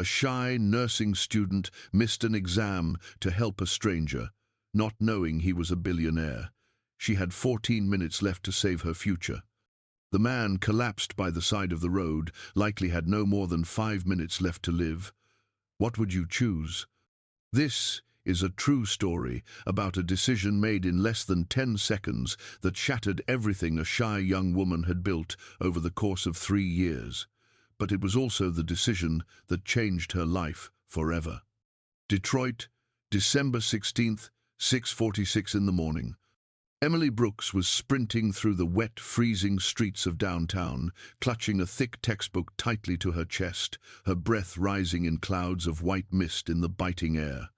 A shy nursing student missed an exam to help a stranger, not knowing he was a billionaire. She had 14 minutes left to save her future. The man collapsed by the side of the road, likely had no more than 5 minutes left to live. What would you choose? This is a true story about a decision made in less than 10 seconds that shattered everything a shy young woman had built over the course of 3 years. But it was also the decision that changed her life forever. Detroit, December 16th, 6:46 in the morning. Emily Brooks was sprinting through the wet, freezing streets of downtown, clutching a thick textbook tightly to her chest, her breath rising in clouds of white mist in the biting air.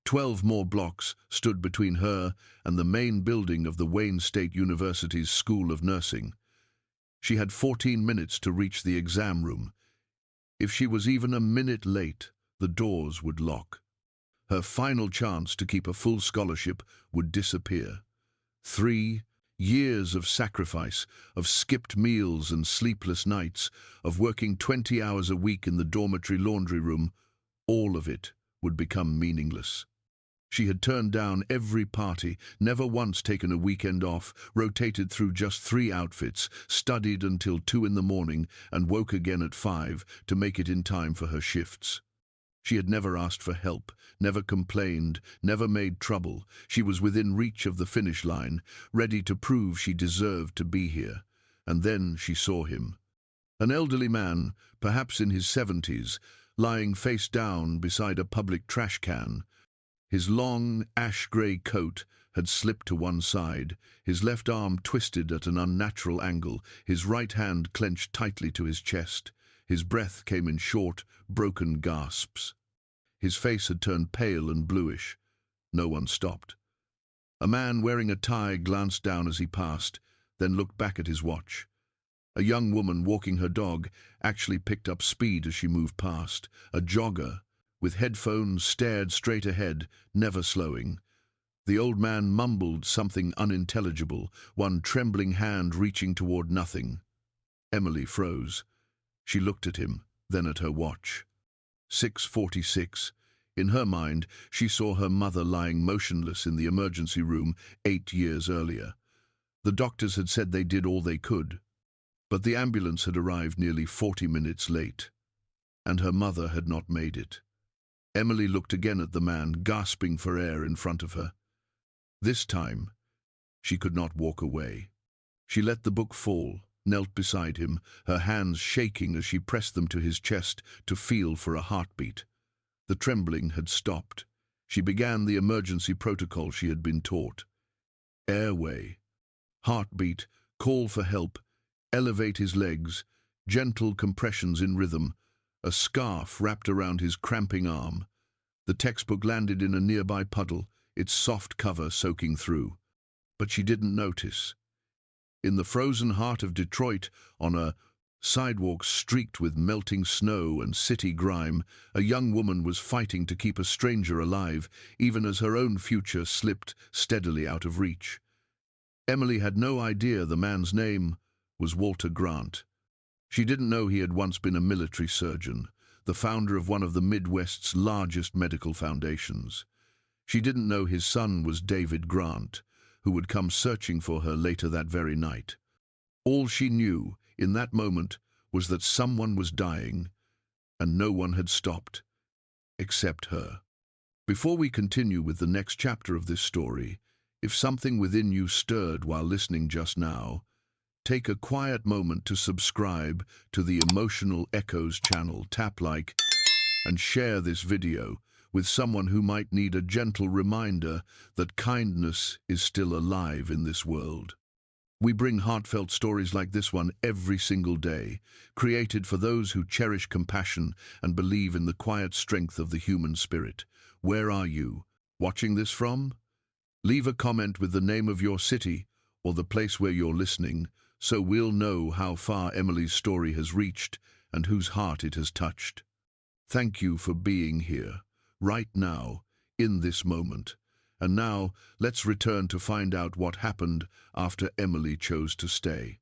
12 more blocks stood between her and the main building of the Wayne State University's School of Nursing. She had 14 minutes to reach the exam room. If she was even a minute late, the doors would lock. Her final chance to keep a full scholarship would disappear. 3 years of sacrifice, of skipped meals and sleepless nights, of working 20 hours a week in the dormitory laundry room, all of it would become meaningless. She had turned down every party, never once taken a weekend off, rotated through just 3 outfits, studied until 2 in the morning, and woke again at 5 to make it in time for her shifts. She had never asked for help, never complained, never made trouble. She was within reach of the finish line, ready to prove she deserved to be here. And then she saw him. An elderly man, perhaps in his 70s, lying face down beside a public trash can. His long, ash-grey coat had slipped to one side, his left arm twisted at an unnatural angle, his right hand clenched tightly to his chest. His breath came in short, broken gasps. His face had turned pale and bluish. No one stopped. A man wearing a tie glanced down as he passed, then looked back at his watch. A young woman walking her dog actually picked up speed as she moved past. A jogger, with headphones, stared straight ahead, never slowing. The old man mumbled something unintelligible, one trembling hand reaching toward nothing. Emily froze. She looked at him, then at her watch. 6:46. In her mind, she saw her mother lying motionless in the emergency room 8 years earlier. The doctors had said they did all they could, but the ambulance had arrived nearly 40 minutes late, and her mother had not made it. Emily looked again at the man, gasping for air in front of her. This time, she could not walk away. She let the book fall, knelt beside him, her hands shaking as she pressed them to his chest to feel for a heartbeat. The trembling had stopped. She began the emergency protocol she had been taught. Airway, heartbeat, call for help, elevate his legs, gentle compressions in rhythm, a scarf wrapped around his cramping arm. The textbook landed in a nearby puddle, its soft cover soaking through. But she didn't notice. In the frozen heart of Detroit, on a sidewalk streaked with melting snow and city grime, a young woman was fighting to keep a stranger alive, even as her own future slipped steadily out of reach. Emily had no idea the man's name was Walter Grant. She didn't know he had once been a military surgeon, the founder of one of the Midwest's largest medical foundations. She didn't know his son was David Grant, who would come searching for her later that very night. All she knew in that moment was that someone was dying, and no one had stopped, except her. Before we continue with the next chapter of this story, if something within you stirred while listening just now, take a quiet moment to subscribe to the Emotional Echoes channel, tap like, and share this video with someone who might need a gentle reminder that kindness is still alive in this world. We bring heartfelt stories like this one every single day, created for those who cherish compassion and believe in the quiet strength of the human spirit. Where are you watching this from? Leave a comment with the name of your city or the place where you're listening, so we'll know how far Emily's story has reached and whose heart it has touched. Thank you for being here, right now, in this moment. And now, let's return to find out what happened after Emily chose to stay.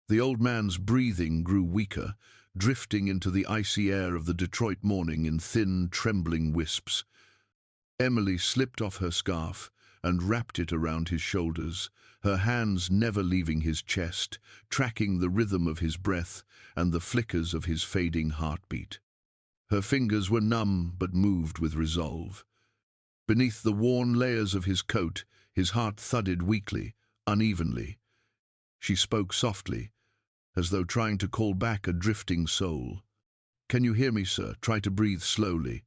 The old man's breathing grew weaker, drifting into the icy air of the Detroit morning in thin, trembling wisps. Emily slipped off her scarf and wrapped it around his shoulders, her hands never leaving his chest, tracking the rhythm of his breath and the flickers of his fading heartbeat. Her fingers were numb but moved with resolve. Beneath the worn layers of his coat, his heart thudded weakly, unevenly. She spoke softly, as though trying to call back a drifting soul. "Can you hear me, sir? Try to breathe slowly."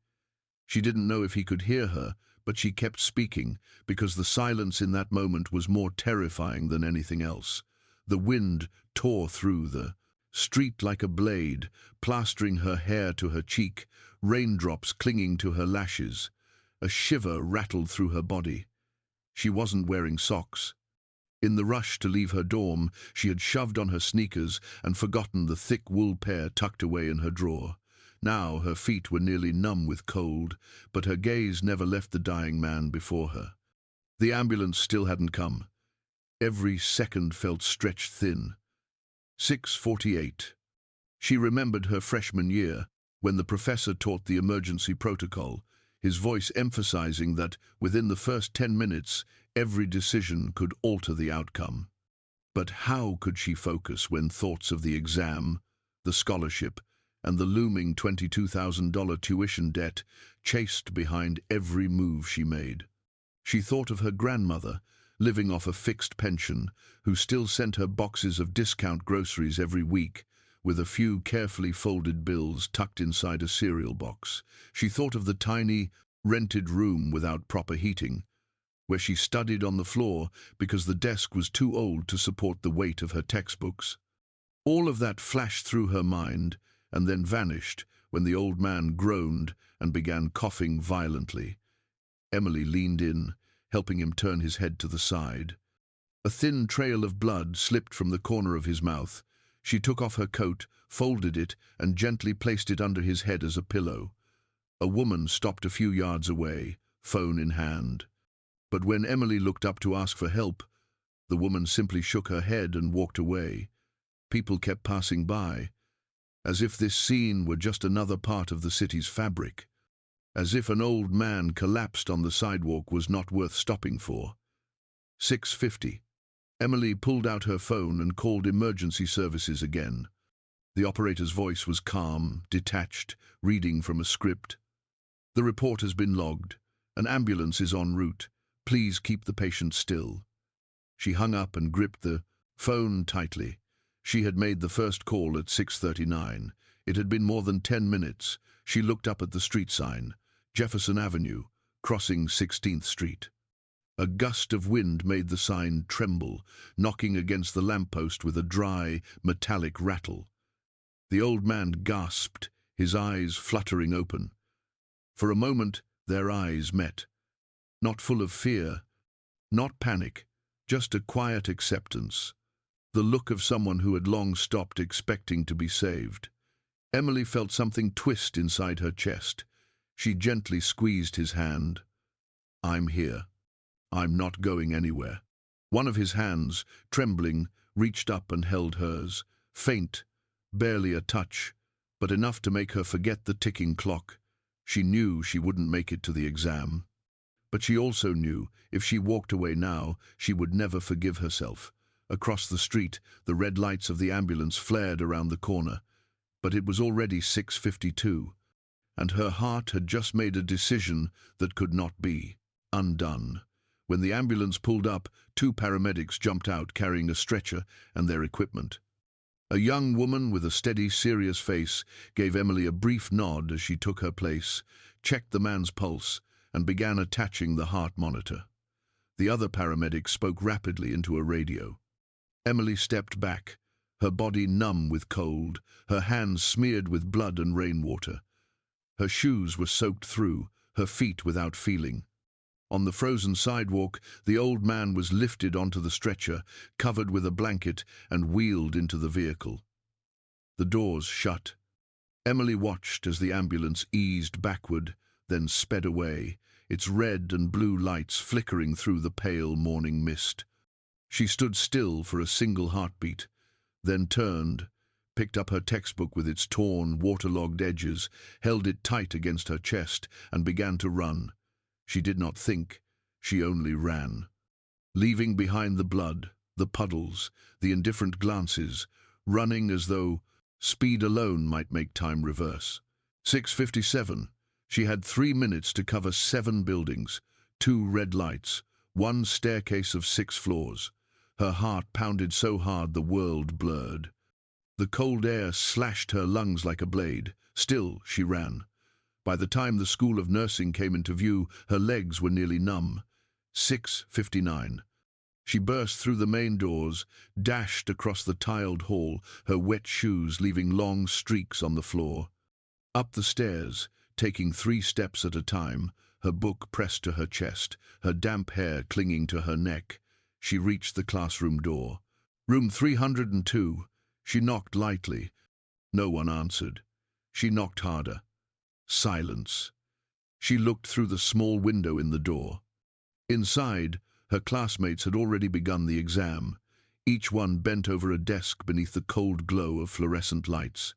She didn't know if he could hear her, but she kept speaking, because the silence in that moment was more terrifying than anything else. The wind tore through the street like a blade, plastering her hair to her cheek, raindrops clinging to her lashes. A shiver rattled through her body. She wasn't wearing socks. In the rush to leave her dorm, she had shoved on her sneakers and forgotten the thick wool pair tucked away in her drawer. Now her feet were nearly numb with cold, but her gaze never left the dying man before her. The ambulance still hadn't come. Every second felt stretched thin. 6:48. She remembered her freshman year, when the professor taught the emergency protocol, his voice emphasizing that within the first 10 minutes, every decision could alter the outcome. But how could she focus when thoughts of the exam, the scholarship, and the looming $22,000 tuition debt chased behind every move she made? She thought of her grandmother, living off a fixed pension, who still sent her boxes of discount groceries every week, with a few carefully folded bills tucked inside a cereal box. She thought of the tiny, rented room without proper heating, where she studied on the floor because the desk was too old to support the weight of her textbooks. All of that flashed through her mind and then vanished when the old man groaned and began coughing violently. Emily leaned in, helping him turn his head to the side. A thin trail of blood slipped from the corner of his mouth. She took off her coat, folded it, and gently placed it under his head as a pillow. A woman stopped a few yards away, phone in hand. But when Emily looked up to ask for help, the woman simply shook her head and walked away. People kept passing by, as if this scene were just another part of the city's fabric, as if an old man collapsed on the sidewalk was not worth stopping for. 6:50. Emily pulled out her phone and called emergency services again. The operator's voice was calm, detached, reading from a script. "The report has been logged. An ambulance is en route. Please keep the patient still." She hung up and gripped the phone tightly. She had made the first call at 6:39. It had been more than 10 minutes. She looked up at the street sign, Jefferson Avenue, crossing 16th Street. A gust of wind made the sign tremble, knocking against the lamppost with a dry, metallic rattle. The old man gasped, his eyes fluttering open. For a moment, their eyes met. Not full of fear, not panic, just a quiet acceptance. The look of someone who had long stopped expecting to be saved. Emily felt something twist inside her chest. She gently squeezed his hand. "I'm here. I'm not going anywhere." One of his hands, trembling, reached up and held hers. Faint, barely a touch, but enough to make her forget the ticking clock. She knew she wouldn't make it to the exam. But she also knew, if she walked away now, she would never forgive herself. Across the street, the red lights of the ambulance flared around the corner. But it was already 6:52, and her heart had just made a decision that could not be undone. When the ambulance pulled up, 2 paramedics jumped out carrying a stretcher and their equipment. A young woman with a steady, serious face gave Emily a brief nod as she took her place, checked the man's pulse, and began attaching the heart monitor. The other paramedic spoke rapidly into a radio. Emily stepped back, her body numb with cold, her hands smeared with blood and rainwater. Her shoes were soaked through, her feet without feeling. On the frozen sidewalk, the old man was lifted onto the stretcher, covered with a blanket, and wheeled into the vehicle. The doors shut. Emily watched as the ambulance eased backward, then sped away, its red and blue lights flickering through the pale morning mist. She stood still for a single heartbeat, then turned, picked up her textbook with its torn, waterlogged edges, held it tight against her chest, and began to run. She did not think, she only ran. Leaving behind the blood, the puddles, the indifferent glances, running as though speed alone might make time reverse. 6:57. She had 3 minutes to cover 7 buildings, 2 red lights, 1 staircase of 6 floors. Her heart pounded so hard the world blurred. The cold air slashed her lungs like a blade. Still, she ran. By the time the School of Nursing came into view, her legs were nearly numb. 6:59. She burst through the main doors, dashed across the tiled hall, her wet shoes leaving long streaks on the floor. Up the stairs, taking 3 steps at a time, her book pressed to her chest, her damp hair clinging to her neck. She reached the classroom door. Room 302. She knocked lightly. No one answered. She knocked harder. Silence. She looked through the small window in the door. Inside, her classmates had already begun the exam, each one bent over a desk beneath the cold glow of fluorescent lights.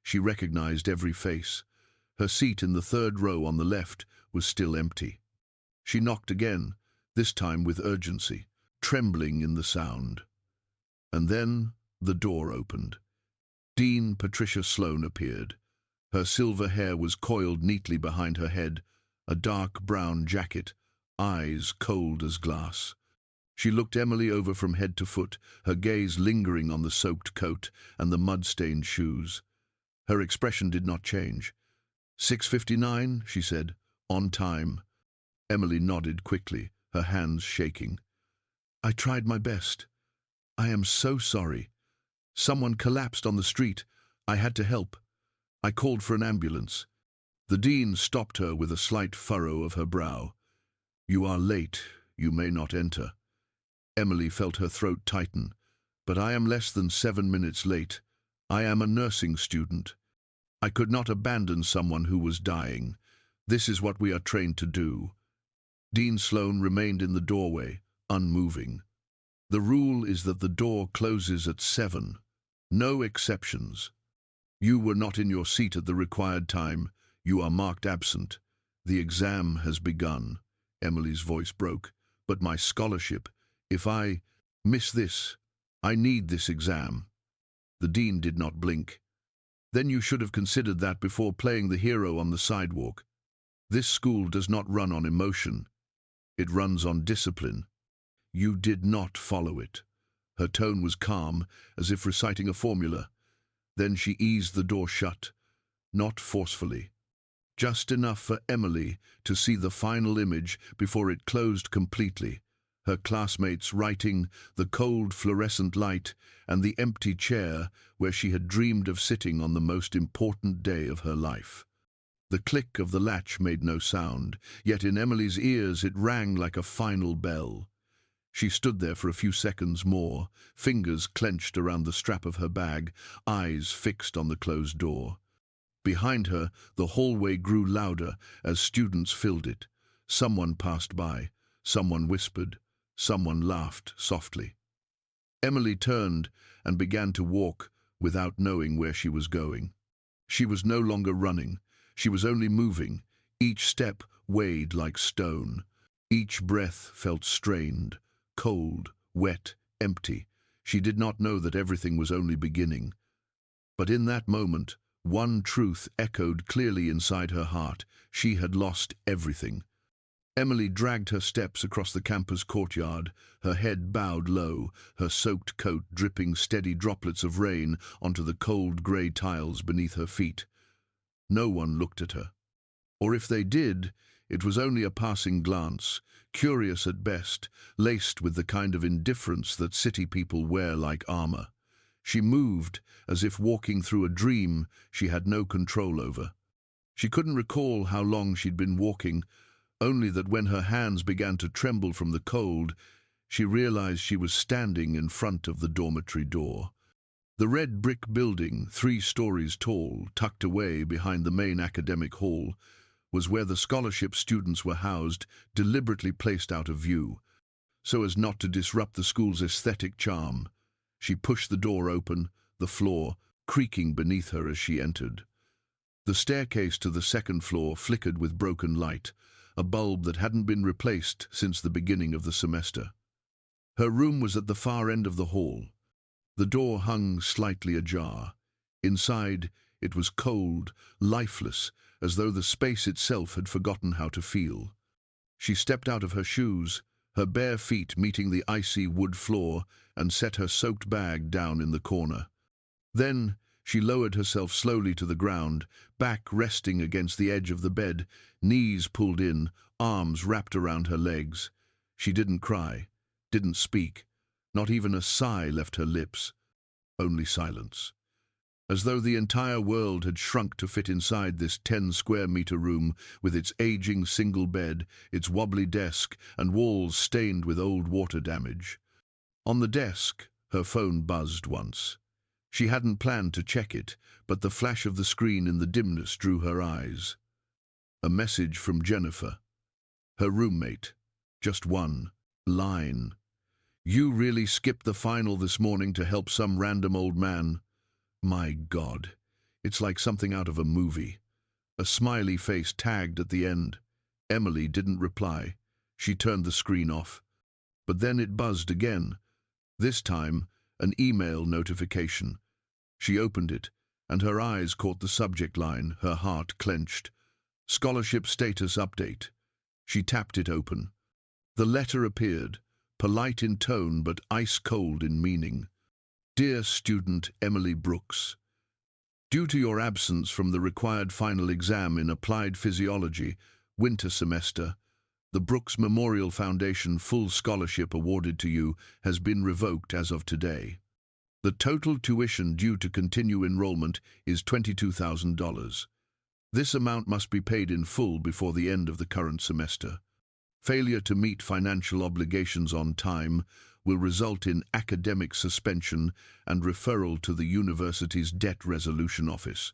She recognized every face. Her seat in the 3rd row on the left was still empty. She knocked again, this time with urgency, trembling in the sound. And then the door opened. Dean Patricia Sloane appeared. Her silver hair was coiled neatly behind her head, a dark brown jacket, eyes cold as glass. She looked Emily over from head to foot, her gaze lingering on the soaked coat and the mud-stained shoes. Her expression did not change. 6:59, she said, on time. Emily nodded quickly, her hands shaking. I tried my best. I am so sorry. Someone collapsed on the street. I had to help. I called for an ambulance. The dean stopped her with a slight furrow of her brow. You are late. You may not enter. Emily felt her throat tighten. But I am less than 7 minutes late. I am a nursing student. I could not abandon someone who was dying. This is what we are trained to do. Dean Sloane remained in the doorway, unmoving. The rule is that the door closes at 7. No exceptions. You were not in your seat at the required time. You are marked absent. The exam has begun. Emily's voice broke. But my scholarship, if I miss this, I need this exam. The dean did not blink. Then you should have considered that before playing the hero on the sidewalk. This school does not run on emotion. It runs on discipline. You did not follow it. Her tone was calm, as if reciting a formula. Then she eased the door shut, not forcefully. Just enough for Emily to see the final image before it closed completely. Her classmates writing, the cold fluorescent light, and the empty chair where she had dreamed of sitting on the most important day of her life. The click of the latch made no sound, yet in Emily's ears it rang like a final bell. She stood there for a few seconds more, fingers clenched around the strap of her bag, eyes fixed on the closed door. Behind her, the hallway grew louder as students filled it. Someone passed by, someone whispered, someone laughed softly. Emily turned and began to walk without knowing where she was going. She was no longer running, she was only moving. Each step weighed like stone. Each breath felt strained, cold, wet, empty. She did not know that everything was only beginning. But in that moment, one truth echoed clearly inside her heart. She had lost everything. Emily dragged her steps across the campus courtyard, her head bowed low, her soaked coat dripping steady droplets of rain onto the cold grey tiles beneath her feet. No one looked at her. Or if they did, it was only a passing glance, curious at best, laced with the kind of indifference that city people wear like armor. She moved, as if walking through a dream she had no control over. She couldn't recall how long she'd been walking, only that when her hands began to tremble from the cold, she realized she was standing in front of the dormitory door. The red brick building, 3 stories tall, tucked away behind the main academic hall, was where the scholarship students were housed, deliberately placed out of view, so as not to disrupt the school's aesthetic charm. She pushed the door open, the floor creaking beneath her as she entered. The staircase to the second floor flickered with broken light, a bulb that hadn't been replaced since the beginning of the semester. Her room was at the far end of the hall. The door hung slightly ajar. Inside, it was cold, lifeless, as though the space itself had forgotten how to feel. She stepped out of her shoes, her bare feet meeting the icy wood floor, and set her soaked bag down in the corner. Then she lowered herself slowly to the ground, back resting against the edge of the bed, knees pulled in, arms wrapped around her legs. She didn't cry, didn't speak. Not even a sigh left her lips. Only silence. As though the entire world had shrunk to fit inside this 10-square-meter room with its aging single bed, its wobbly desk, and walls stained with old water damage. On the desk, her phone buzzed once. She hadn't planned to check it, but the flash of the screen in the dimness drew her eyes. A message from Jennifer. Her roommate. Just one line. "You really skipped the final this morning to help some random old man." My God, it's like something out of a movie. A smiley face tagged at the end. Emily didn't reply. She turned the screen off. But then it buzzed again. This time, an email notification. She opened it, and her eyes caught the subject line, her heart clenched. Scholarship status update. She tapped it open. The letter appeared, polite in tone but ice-cold in meaning. Dear student Emily Brooks, due to your absence from the required final exam in Applied Physiology, winter semester, the Brooks Memorial Foundation full scholarship awarded to you has been revoked as of today. The total tuition due to continue enrollment is $22,000. This amount must be paid in full before the end of the current semester. Failure to meet financial obligations on time will result in academic suspension and referral to the university's debt resolution office.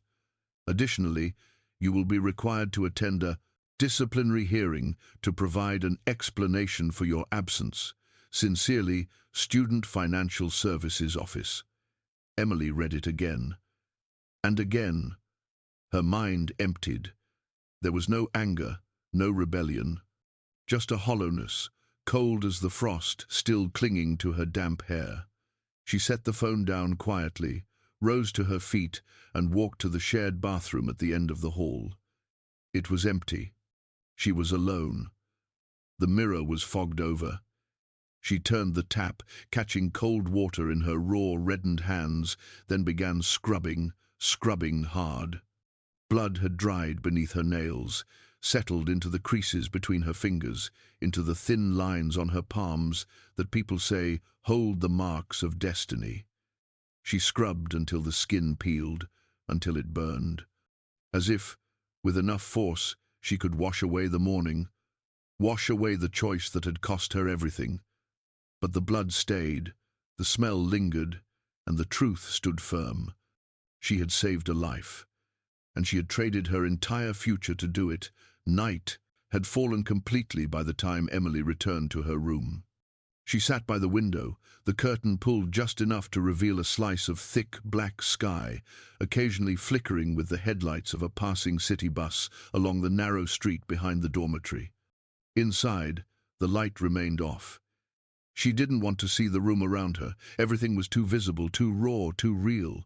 Additionally, you will be required to attend a disciplinary hearing to provide an explanation for your absence. Sincerely, Student Financial Services Office. Emily read it again. And again. Her mind emptied. There was no anger, no rebellion. Just a hollowness, cold as the frost, still clinging to her damp hair. She set the phone down quietly, rose to her feet, and walked to the shared bathroom at the end of the hall. It was empty. She was alone. The mirror was fogged over. She turned the tap, catching cold water in her raw, reddened hands, then began scrubbing hard. Blood had dried beneath her nails, settled into the creases between her fingers, into the thin lines on her palms that people say hold the marks of destiny. She scrubbed until the skin peeled, until it burned. As if, with enough force, she could wash away the morning, wash away the choice that had cost her everything. But the blood stayed, the smell lingered, and the truth stood firm. She had saved a life, and she had traded her entire future to do it. Night had fallen completely by the time Emily returned to her room. She sat by the window, the curtain pulled just enough to reveal a slice of thick black sky, occasionally flickering with the headlights of a passing city bus along the narrow street behind the dormitory. Inside, the light remained off. She didn't want to see the room around her. Everything was too visible, too raw, too real.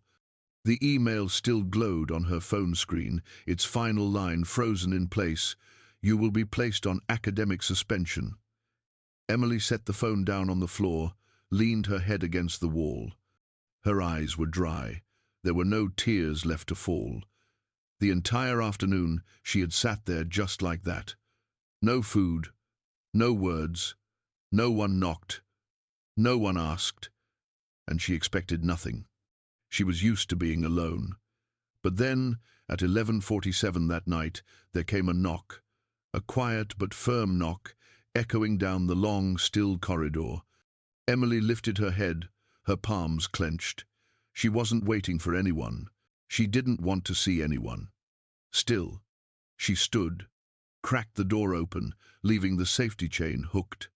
The email still glowed on her phone screen, its final line frozen in place. You will be placed on academic suspension. Emily set the phone down on the floor, leaned her head against the wall. Her eyes were dry. There were no tears left to fall. The entire afternoon she had sat there just like that. No food, no words, no one knocked, no one asked, and she expected nothing. She was used to being alone. But then, at 11:47 that night, there came a knock, a quiet but firm knock, echoing down the long, still corridor. Emily lifted her head, her palms clenched. She wasn't waiting for anyone. She didn't want to see anyone. Still, she stood, cracked the door open, leaving the safety chain hooked.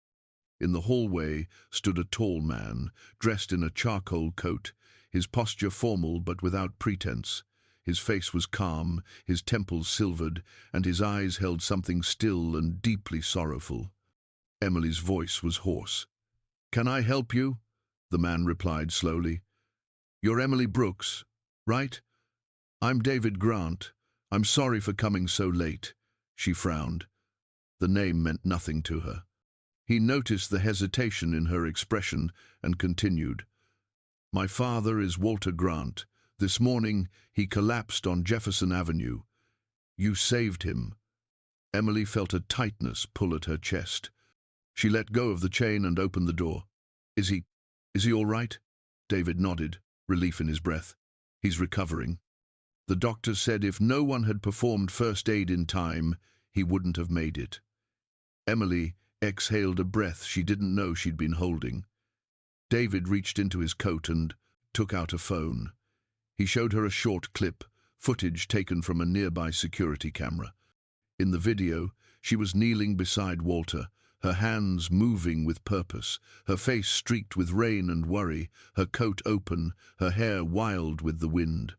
In the hallway stood a tall man, dressed in a charcoal coat, his posture formal but without pretense. His face was calm, his temples silvered, and his eyes held something still and deeply sorrowful. Emily's voice was hoarse. "Can I help you?" the man replied slowly. "You're Emily Brooks, right? I'm David Grant. I'm sorry for coming so late." She frowned. The name meant nothing to her. He noticed the hesitation in her expression and continued. "My father is Walter Grant. This morning he collapsed on Jefferson Avenue. You saved him." Emily felt a tightness pull at her chest. She let go of the chain and opened the door. Is he all right?" David nodded, relief in his breath. "He's recovering. The doctor said if no one had performed first aid in time, he wouldn't have made it." Emily exhaled a breath she didn't know she'd been holding. David reached into his coat and took out a phone. He showed her a short clip, footage taken from a nearby security camera. In the video, she was kneeling beside Walter, her hands moving with purpose, her face streaked with rain and worry, her coat open, her hair wild with the wind.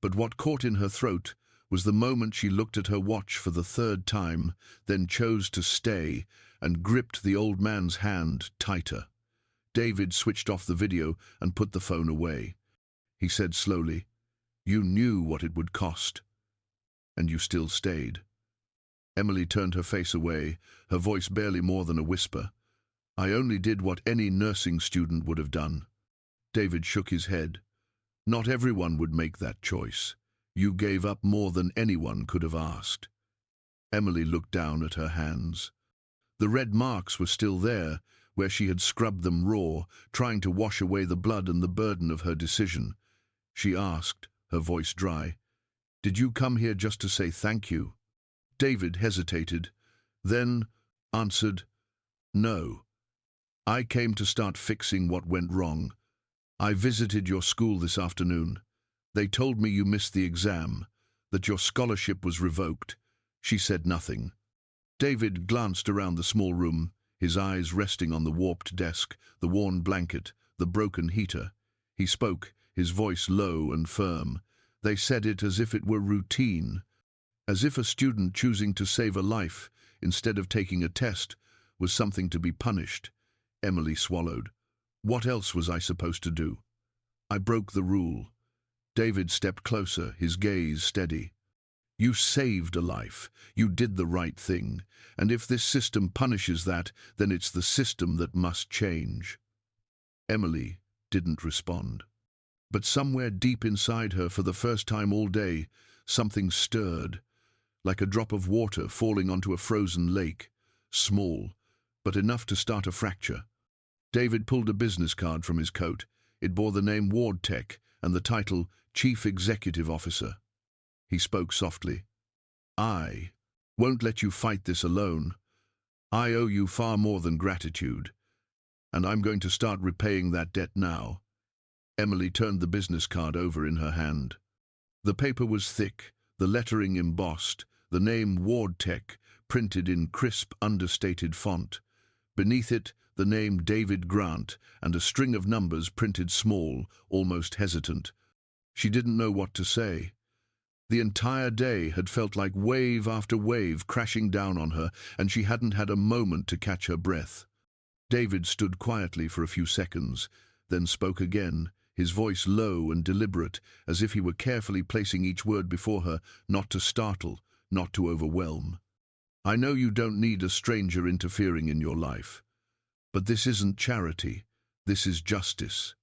But what caught in her throat was the moment she looked at her watch for the third time, then chose to stay and gripped the old man's hand tighter. David switched off the video and put the phone away. He said slowly, "You knew what it would cost, and you still stayed." Emily turned her face away, her voice barely more than a whisper. "I only did what any nursing student would have done." David shook his head. "Not everyone would make that choice. You gave up more than anyone could have asked." Emily looked down at her hands. The red marks were still there, where she had scrubbed them raw, trying to wash away the blood and the burden of her decision. She asked, her voice dry, "Did you come here just to say thank you?" David hesitated, then answered, "No. I came to start fixing what went wrong. I visited your school this afternoon. They told me you missed the exam, that your scholarship was revoked." She said nothing. David glanced around the small room, his eyes resting on the warped desk, the worn blanket, the broken heater. He spoke, his voice low and firm. They said it as if it were routine, as if a student choosing to save a life instead of taking a test was something to be punished. Emily swallowed. "What else was I supposed to do?" "I broke the rule." David stepped closer, his gaze steady. "You saved a life. You did the right thing. And if this system punishes that, then it's the system that must change." Emily didn't respond. But somewhere deep inside her, for the first time all day, something stirred, like a drop of water falling onto a frozen lake, small, but enough to start a fracture. David pulled a business card from his coat. It bore the name Ward Tech and the title Chief Executive Officer. He spoke softly. "I won't let you fight this alone. I owe you far more than gratitude, and I'm going to start repaying that debt now." Emily turned the business card over in her hand. The paper was thick, the lettering embossed, the name Ward Tech printed in crisp, understated font. Beneath it, the name David Grant and a string of numbers printed small, almost hesitant. She didn't know what to say. The entire day had felt like wave after wave crashing down on her, and she hadn't had a moment to catch her breath. David stood quietly for a few seconds, then spoke again, his voice low and deliberate, as if he were carefully placing each word before her, not to startle, not to overwhelm. "I know you don't need a stranger interfering in your life. But this isn't charity, this is justice.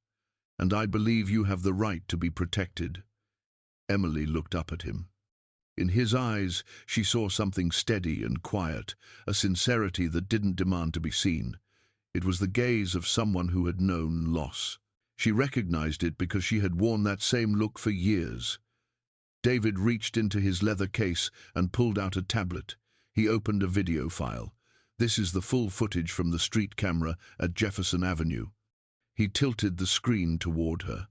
And I believe you have the right to be protected." Emily looked up at him. In his eyes, she saw something steady and quiet, a sincerity that didn't demand to be seen. It was the gaze of someone who had known loss. She recognized it because she had worn that same look for years. David reached into his leather case and pulled out a tablet. He opened a video file. "This is the full footage from the street camera at Jefferson Avenue." He tilted the screen toward her.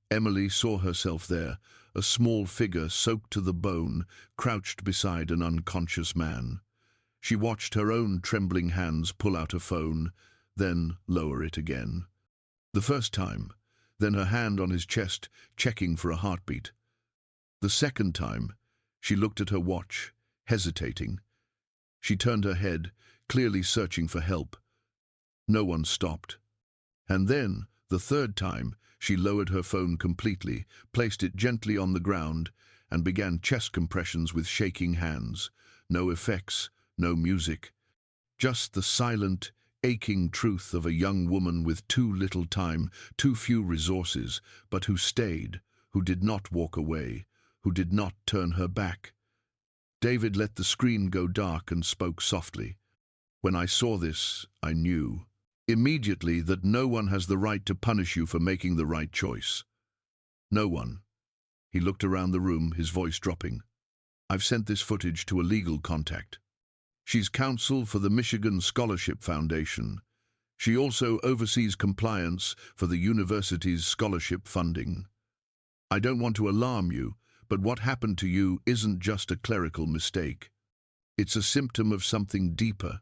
Emily saw herself there, a small figure soaked to the bone, crouched beside an unconscious man. She watched her own trembling hands pull out a phone, then lower it again. The first time, then her hand on his chest, checking for a heartbeat. The second time, she looked at her watch, hesitating. She turned her head, clearly searching for help. No one stopped. And then, the third time, she lowered her phone completely, placed it gently on the ground, and began chest compressions with shaking hands. No effects, no music. Just the silent, aching truth of a young woman with too little time, too few resources, but who stayed, who did not walk away, who did not turn her back. David let the screen go dark and spoke softly. When I saw this, I knew immediately that no one has the right to punish you for making the right choice. No one. He looked around the room, his voice dropping. I've sent this footage to a legal contact. She's counsel for the Michigan Scholarship Foundation. She also oversees compliance for the university's scholarship funding. I don't want to alarm you, but what happened to you isn't just a clerical mistake. It's a symptom of something deeper.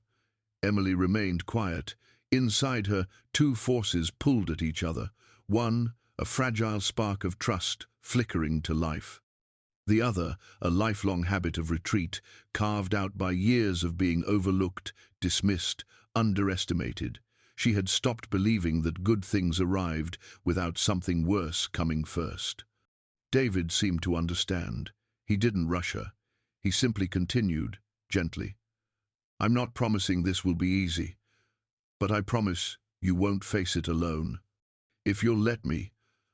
Emily remained quiet. Inside her, two forces pulled at each other. One, a fragile spark of trust, flickering to life. The other, a lifelong habit of retreat, carved out by years of being overlooked, dismissed, underestimated. She had stopped believing that good things arrived without something worse coming first. David seemed to understand. He didn't rush her. He simply continued, gently. I'm not promising this will be easy, but I promise you won't face it alone. If you'll let me,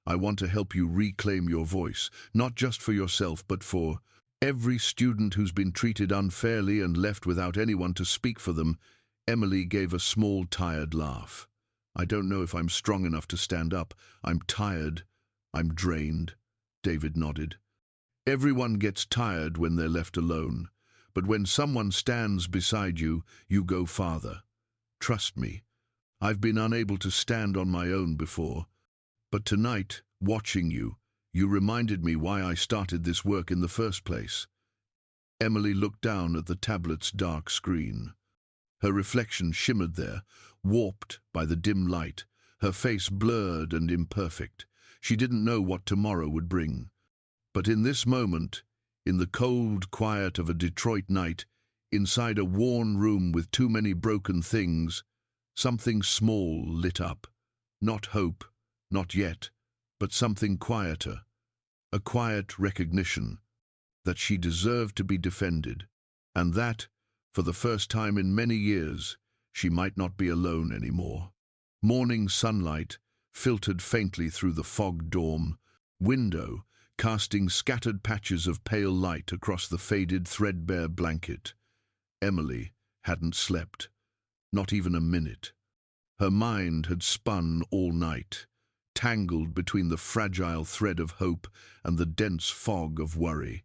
I want to help you reclaim your voice, not just for yourself, but for every student who's been treated unfairly and left without anyone to speak for them. Emily gave a small, tired laugh. I don't know if I'm strong enough to stand up. I'm tired. I'm drained. David nodded. Everyone gets tired when they're left alone, but when someone stands beside you, you go farther. Trust me. I've been unable to stand on my own before. But tonight, watching you, you reminded me why I started this work in the first place. Emily looked down at the tablet's dark screen. Her reflection shimmered there, warped by the dim light, her face blurred and imperfect. She didn't know what tomorrow would bring. But in this moment, in the cold quiet of a Detroit night, inside a worn room with too many broken things, something small lit up. Not hope, not yet, but something quieter. A quiet recognition that she deserved to be defended, and that, for the first time in many years, she might not be alone anymore. Morning sunlight filtered faintly through the fog dorm window, casting scattered patches of pale light across the faded, threadbare blanket. Emily hadn't slept, not even a minute. Her mind had spun all night, tangled between the fragile thread of hope and the dense fog of worry.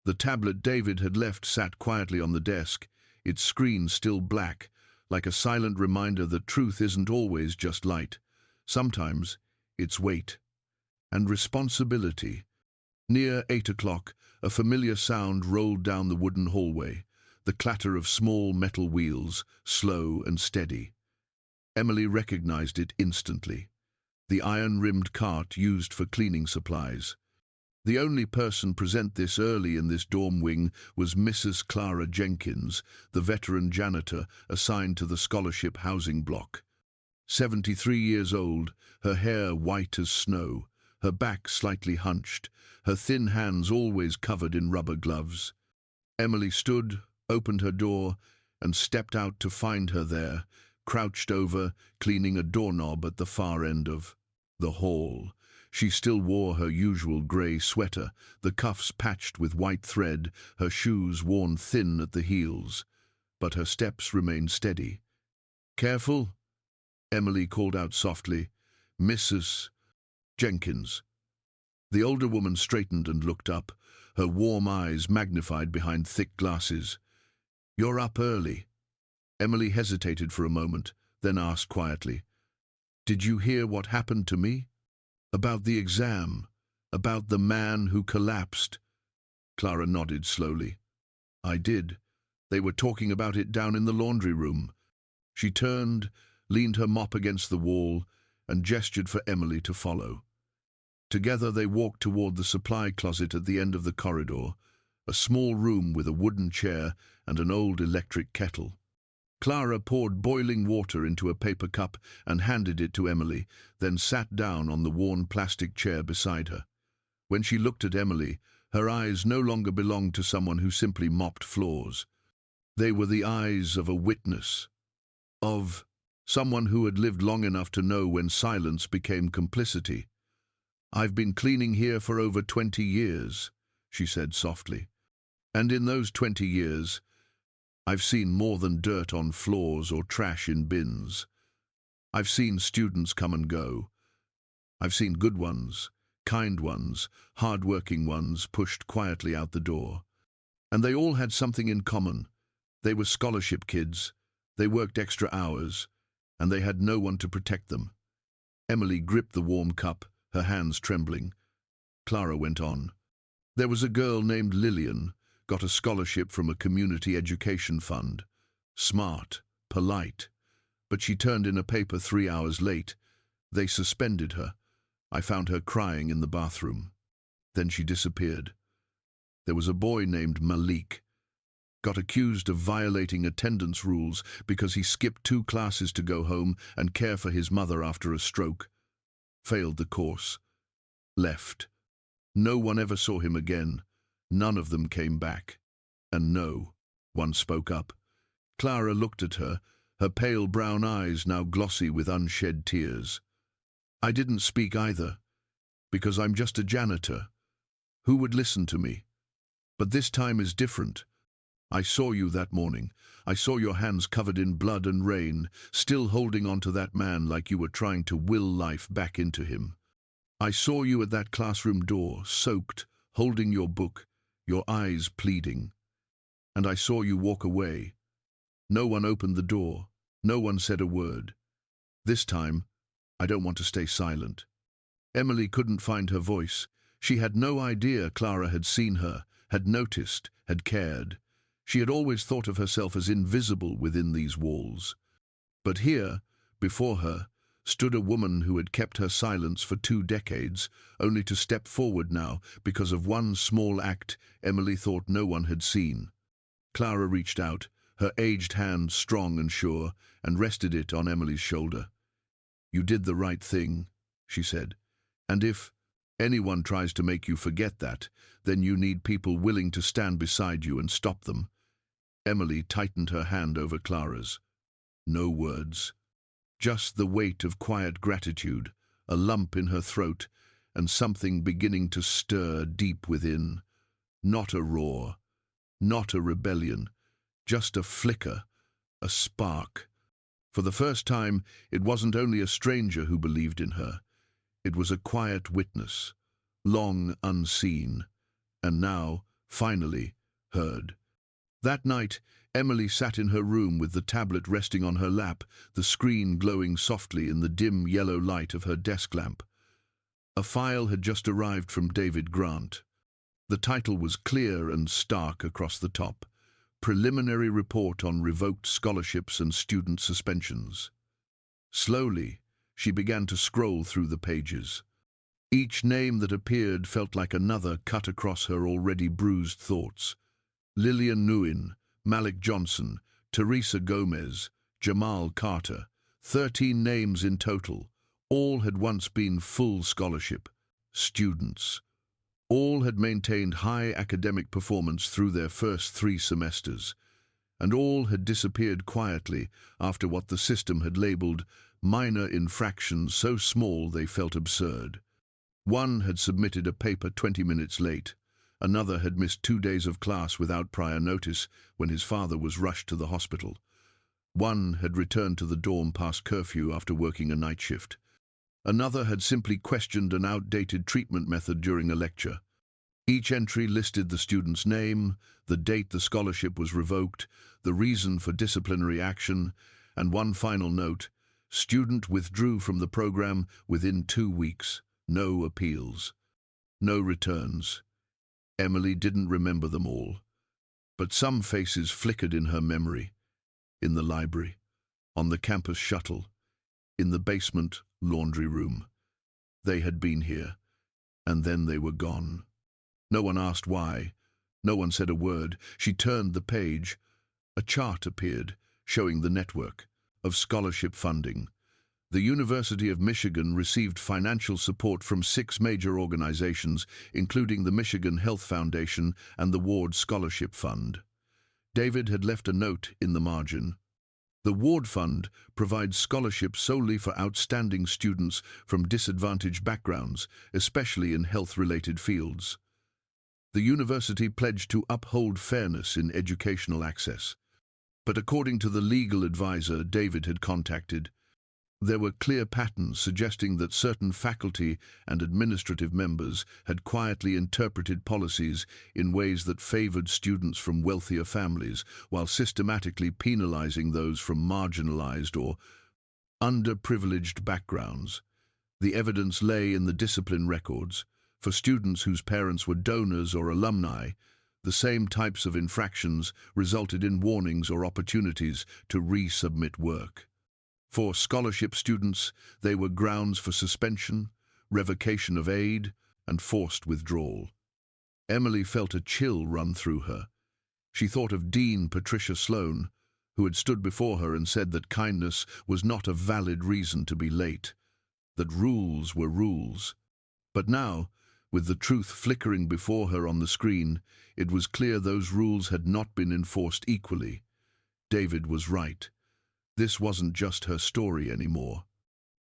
The tablet David had left sat quietly on the desk, its screen still black, like a silent reminder that truth isn't always just light. Sometimes it's weight and responsibility. Near 8 o'clock, a familiar sound rolled down the wooden hallway, the clatter of small metal wheels, slow and steady. Emily recognized it instantly. The iron-rimmed cart used for cleaning supplies. The only person present this early in this dorm wing was Mrs. Clara Jenkins, the veteran janitor assigned to the scholarship housing block. 73 years old, her hair white as snow, her back slightly hunched, her thin hands always covered in rubber gloves. Emily stood, opened her door, and stepped out to find her there, crouched over, cleaning a doorknob at the far end of the hall. She still wore her usual grey sweater, the cuffs patched with white thread, her shoes worn thin at the heels. But her steps remained steady. "Careful," Emily called out softly. "Mrs. Jenkins." The older woman straightened and looked up, her warm eyes magnified behind thick glasses. "You're up early." Emily hesitated for a moment, then asked quietly, "Did you hear what happened to me? About the exam, about the man who collapsed?" Clara nodded slowly. "I did. They were talking about it down in the laundry room." She turned, leaned her mop against the wall, and gestured for Emily to follow. Together they walked toward the supply closet at the end of the corridor, a small room with a wooden chair and an old electric kettle. Clara poured boiling water into a paper cup and handed it to Emily, then sat down on the worn plastic chair beside her. When she looked at Emily, her eyes no longer belonged to someone who simply mopped floors. They were the eyes of a witness, of someone who had lived long enough to know when silence became complicity. "I've been cleaning here for over 20 years, she said softly. "And in those 20 years, I've seen more than dirt on floors or trash in bins. I've seen students come and go. I've seen good ones, kind ones, hard-working ones pushed quietly out the door. And they all had something in common. They were scholarship kids, they worked extra hours, and they had no one to protect them." Emily gripped the warm cup, her hands trembling. Clara went on. "There was a girl named Lillian, got a scholarship from a community education fund. Smart, polite. But she turned in a paper 3 hours late. They suspended her. I found her crying in the bathroom. Then she disappeared. There was a boy named Malik. Got accused of violating attendance rules because he skipped 2 classes to go home and care for his mother after a stroke. Failed the course. Left. No one ever saw him again. None of them came back. And no one spoke up." Clara looked at her, her pale brown eyes now glossy with unshed tears. "I didn't speak either, because I'm just a janitor. Who would listen to me? But this time is different. I saw you that morning. I saw your hands covered in blood and rain, still holding on to that man like you were trying to will life back into him. I saw you at that classroom door, soaked, holding your book, your eyes pleading. And I saw you walk away. No one opened the door. No one said a word. This time, I don't want to stay silent." Emily couldn't find her voice. She had no idea Clara had seen her, had noticed, had cared. She had always thought of herself as invisible within these walls. But here, before her, stood a woman who had kept her silence for 2 decades, only to step forward now because of one small act Emily thought no one had seen. Clara reached out, her aged hand strong and sure, and rested it on Emily's shoulder. "You did the right thing," she said. "And if anyone tries to make you forget that, then you need people willing to stand beside you and stop them." Emily tightened her hand over Clara's. No words. Just the weight of quiet gratitude, a lump in her throat, and something beginning to stir deep within. Not a roar, not a rebellion, just a flicker, a spark. For the first time, it wasn't only a stranger who believed in her. It was a quiet witness, long unseen, and now, finally, heard. That night, Emily sat in her room with the tablet resting on her lap, the screen glowing softly in the dim yellow light of her desk lamp. A file had just arrived from David Grant. The title was clear and stark across the top: Preliminary Report on Revoked Scholarships and Student Suspensions. Slowly, she began to scroll through the pages. Each name that appeared felt like another cut across her already bruised thoughts. Lillian Nguyen, Malik Johnson, Teresa Gomez, Jamal Carter, 13 names in total. All had once been full scholarship students. All had maintained high academic performance through their first 3 semesters, and all had disappeared quietly after what the system had labeled minor infractions so small they felt absurd. One had submitted a paper 20 minutes late. Another had missed 2 days of class without prior notice when his father was rushed to the hospital. One had returned to the dorm past curfew after working a night shift. Another had simply questioned an outdated treatment method during a lecture. Each entry listed the student's name, the date the scholarship was revoked, the reason for disciplinary action, and one final note: student withdrew from the program within 2 weeks. No appeals. No returns. Emily didn't remember them all, but some faces flickered in her memory. In the library, on the campus shuttle, in the basement laundry room. They had been here. And then they were gone. No one asked why. No one said a word. She turned the page. A chart appeared, showing the network of scholarship funding. The University of Michigan received financial support from 6 major organizations, including the Michigan Health Foundation and the Ward Scholarship Fund. David had left a note in the margin. The Ward Fund provides scholarships solely for outstanding students from disadvantaged backgrounds, especially in health-related fields. The university pledged to uphold fairness in educational access. But according to the legal advisor David had contacted, there were clear patterns suggesting that certain faculty and administrative members had quietly interpreted policies in ways that favored students from wealthier families, while systematically penalizing those from marginalized or underprivileged backgrounds. The evidence lay in the discipline records. For students whose parents were donors or alumni, the same types of infractions resulted in warnings or opportunities to resubmit work. For scholarship students, they were grounds for suspension, revocation of aid, and forced withdrawal. Emily felt a chill run through her. She thought of Dean Patricia Sloan, who had stood before her and said that kindness was not a valid reason to be late, that rules were rules. But now, with the truth flickering before her on the screen, it was clear those rules had not been enforced equally. David was right. This wasn't just her story anymore.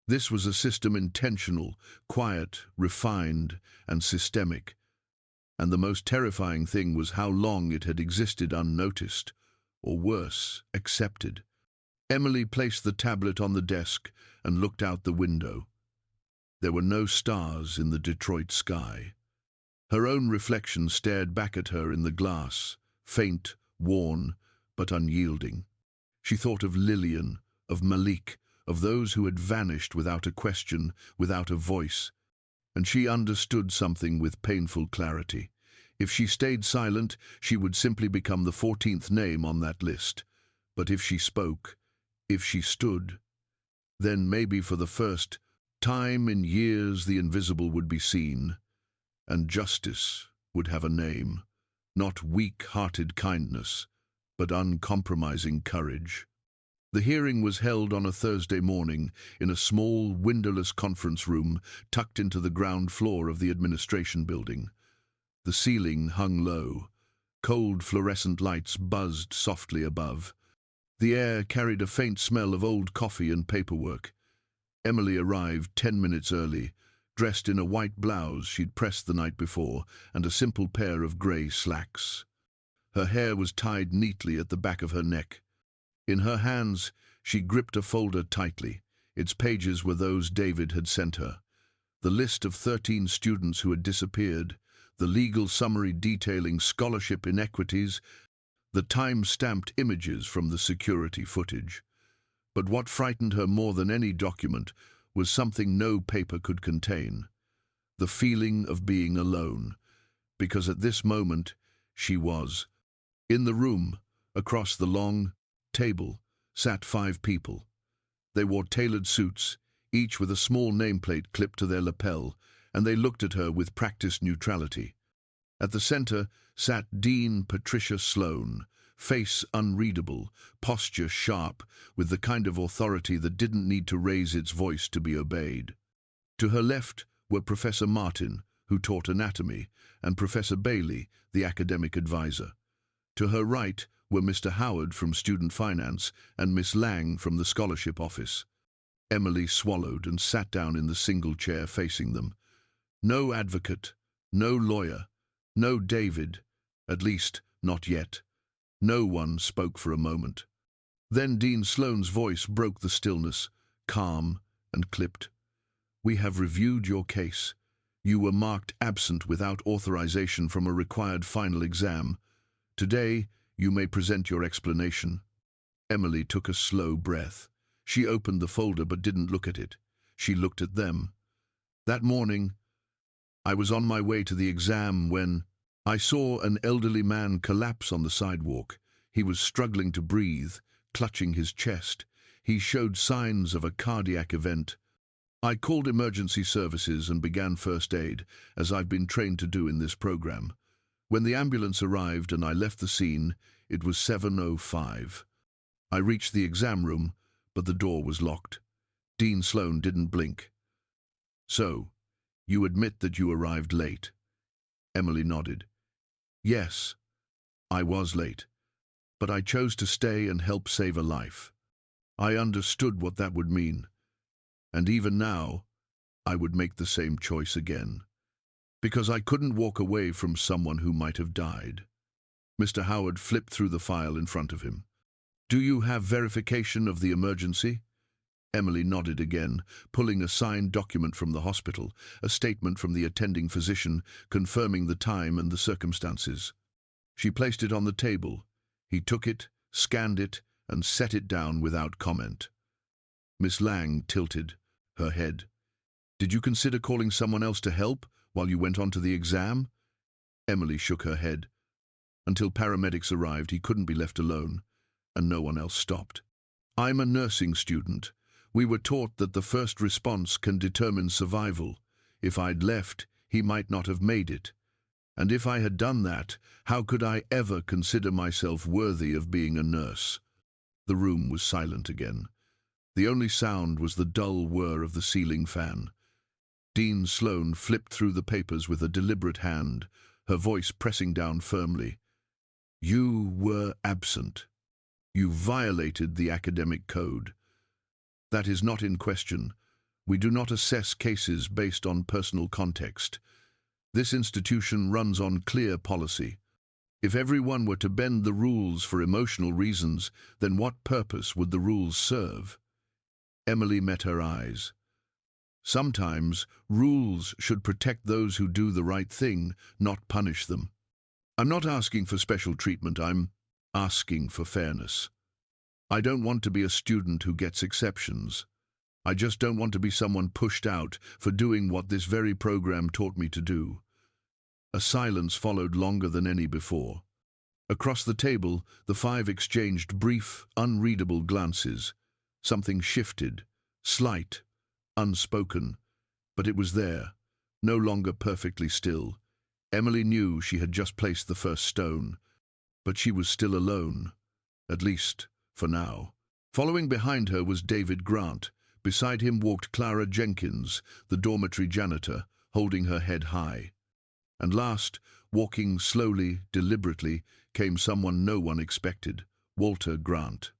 This was a system intentional, quiet, refined, and systemic. And the most terrifying thing was how long it had existed unnoticed, or worse, accepted. Emily placed the tablet on the desk and looked out the window. There were no stars in the Detroit sky. Her own reflection stared back at her in the glass, faint, worn, but unyielding. She thought of Lillian, of Malik, of those who had vanished without a question, without a voice. And she understood something with painful clarity. If she stayed silent, she would simply become the 14th name on that list. But if she spoke, if she stood, then maybe for the first time in years the invisible would be seen, and justice would have a name, not weak-hearted kindness, but uncompromising courage. The hearing was held on a Thursday morning in a small, windowless conference room tucked into the ground floor of the administration building. The ceiling hung low. Cold fluorescent lights buzzed softly above. The air carried a faint smell of old coffee and paperwork. Emily arrived 10 minutes early, dressed in a white blouse she'd pressed the night before and a simple pair of grey slacks. Her hair was tied neatly at the back of her neck. In her hands, she gripped a folder tightly. Its pages were those David had sent her. The list of 13 students who had disappeared, the legal summary detailing scholarship inequities, the time-stamped images from the security footage. But what frightened her more than any document was something no paper could contain: the feeling of being alone, because at this moment she was. In the room, across the long table, sat 5 people. They wore tailored suits, each with a small nameplate clipped to their lapel, and they looked at her with practiced neutrality. At the center sat Dean Patricia Sloan, face unreadable, posture sharp, with the kind of authority that didn't need to raise its voice to be obeyed. To her left were Professor Martin, who taught anatomy, and Professor Bailey, the academic advisor. To her right were Mr. Howard from Student Finance and Miss Lang from the Scholarship Office. Emily swallowed and sat down in the single chair facing them. No advocate, no lawyer, no David, at least not yet. No one spoke for a moment. Then Dean Sloane's voice broke the stillness, calm and clipped. "We have reviewed your case. You were marked absent without authorization from a required final exam. Today, you may present your explanation." Emily took a slow breath. She opened the folder but didn't look at it. She looked at them. "That morning, I was on my way to the exam when I saw an elderly man collapse on the sidewalk. He was struggling to breathe, clutching his chest. He showed signs of a cardiac event. I called emergency services and began first aid, as I've been trained to do in this program. When the ambulance arrived and I left the scene, it was 7:05. I reached the exam room, but the door was locked. Dean Sloan didn't blink. "So, you admit that you arrived late?" Emily nodded. "Yes, I was late, but I chose to stay and help save a life. I understood what that would mean, and even now, I would make the same choice again, because I couldn't walk away from someone who might have died." Mr. Howard flipped through the file in front of him. "Do you have verification of the emergency?" Emily nodded again, pulling a signed document from the hospital, a statement from the attending physician confirming the time and the circumstances. She placed it on the table. He took it, scanned it, and set it down without comment. Miss Lang tilted her head. "Did you consider calling someone else to help while you went on to the exam?" Emily shook her head. Until paramedics arrived, he couldn't be left alone, and no one else stopped. "I'm a nursing student. We were taught that the first response can determine survival. If I'd left, he might not have made it. And if I had done that, how could I ever consider myself worthy of being a nurse?" The room was silent again. The only sound was the dull whir of the ceiling fan. Dean Sloan flipped through the papers with a deliberate hand, her voice pressing down firmly. "You were absent. You violated the academic code. That is not in question. We do not assess cases based on personal context. This institution runs on clear policy. If everyone were to bend the rules for emotional reasons, then what purpose would the rules serve?" Emily met her eyes. "Sometimes rules should protect those who do the right thing, not punish them. I'm not asking for special treatment, I'm asking for fairness. I don't want to be a student who gets exceptions. I just don't want to be someone pushed out for doing what this very program taught me to do." A silence followed longer than any before. Across the table, the five exchanged brief, unreadable glances. Something shifted, slight, unspoken, but it was there, no longer perfectly still. Emily knew she had just placed the first stone, but she was still alone, at least for now. Following behind her was David Grant. Beside him walked Clara Jenkins, the dormitory janitor, holding her head high. And last, walking slowly, deliberately, came someone no one expected, Walter Grant.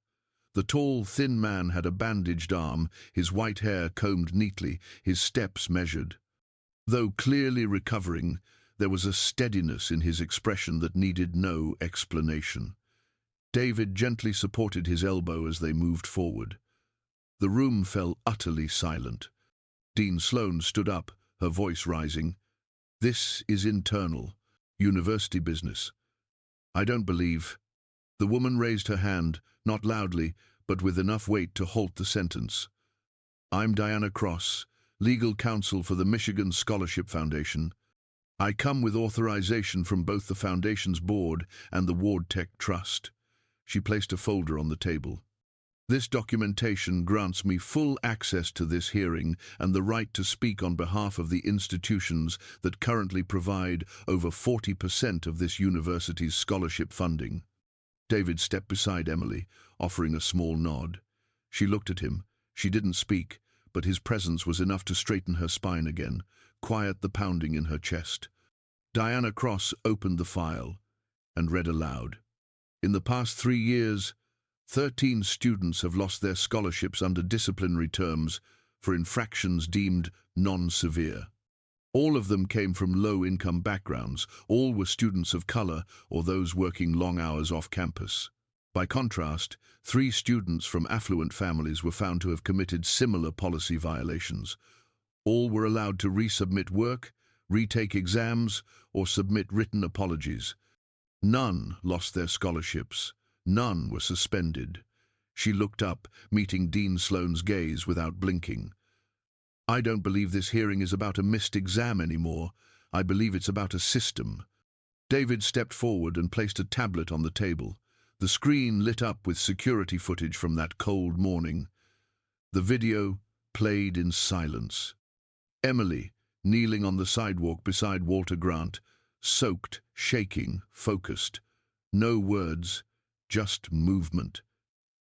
The tall, thin man had a bandaged arm, his white hair combed neatly, his steps measured. Though clearly recovering, there was a steadiness in his expression that needed no explanation. David gently supported his elbow as they moved forward. The room fell utterly silent. Dean Sloan stood up, her voice rising. "This is internal, university business. I don't believe—" The woman raised her hand, not loudly, but with enough weight to halt the sentence. "I'm Diana Cross, legal counsel for the Michigan Scholarship Foundation. I come with authorization from both the Foundation's board and the Ward Tech Trust." She placed a folder on the table. "This documentation grants me full access to this hearing and the right to speak on behalf of the institutions that currently provide over 40% of this university's scholarship funding." David stepped beside Emily, offering a small nod. She looked at him. She didn't speak, but his presence was enough to straighten her spine again, quiet the pounding in her chest. Diana Cross opened the file and read aloud. "In the past 3 years, 13 students have lost their scholarships under disciplinary terms for infractions deemed non-severe. All of them came from low-income backgrounds. All were students of color or those working long hours off campus. By contrast, 3 students from affluent families were found to have committed similar policy violations. All were allowed to resubmit work, retake exams, or submit written apologies. None lost their scholarships. None were suspended." She looked up, meeting Dean Sloan's gaze without blinking. "I don't believe this hearing is about a missed exam anymore. I believe it's about a system." David stepped forward and placed a tablet on the table. The screen lit up with security footage from that cold morning. The video played in silence. Emily, kneeling on the sidewalk beside Walter Grant, soaked, shaking, focused. No words, just movement.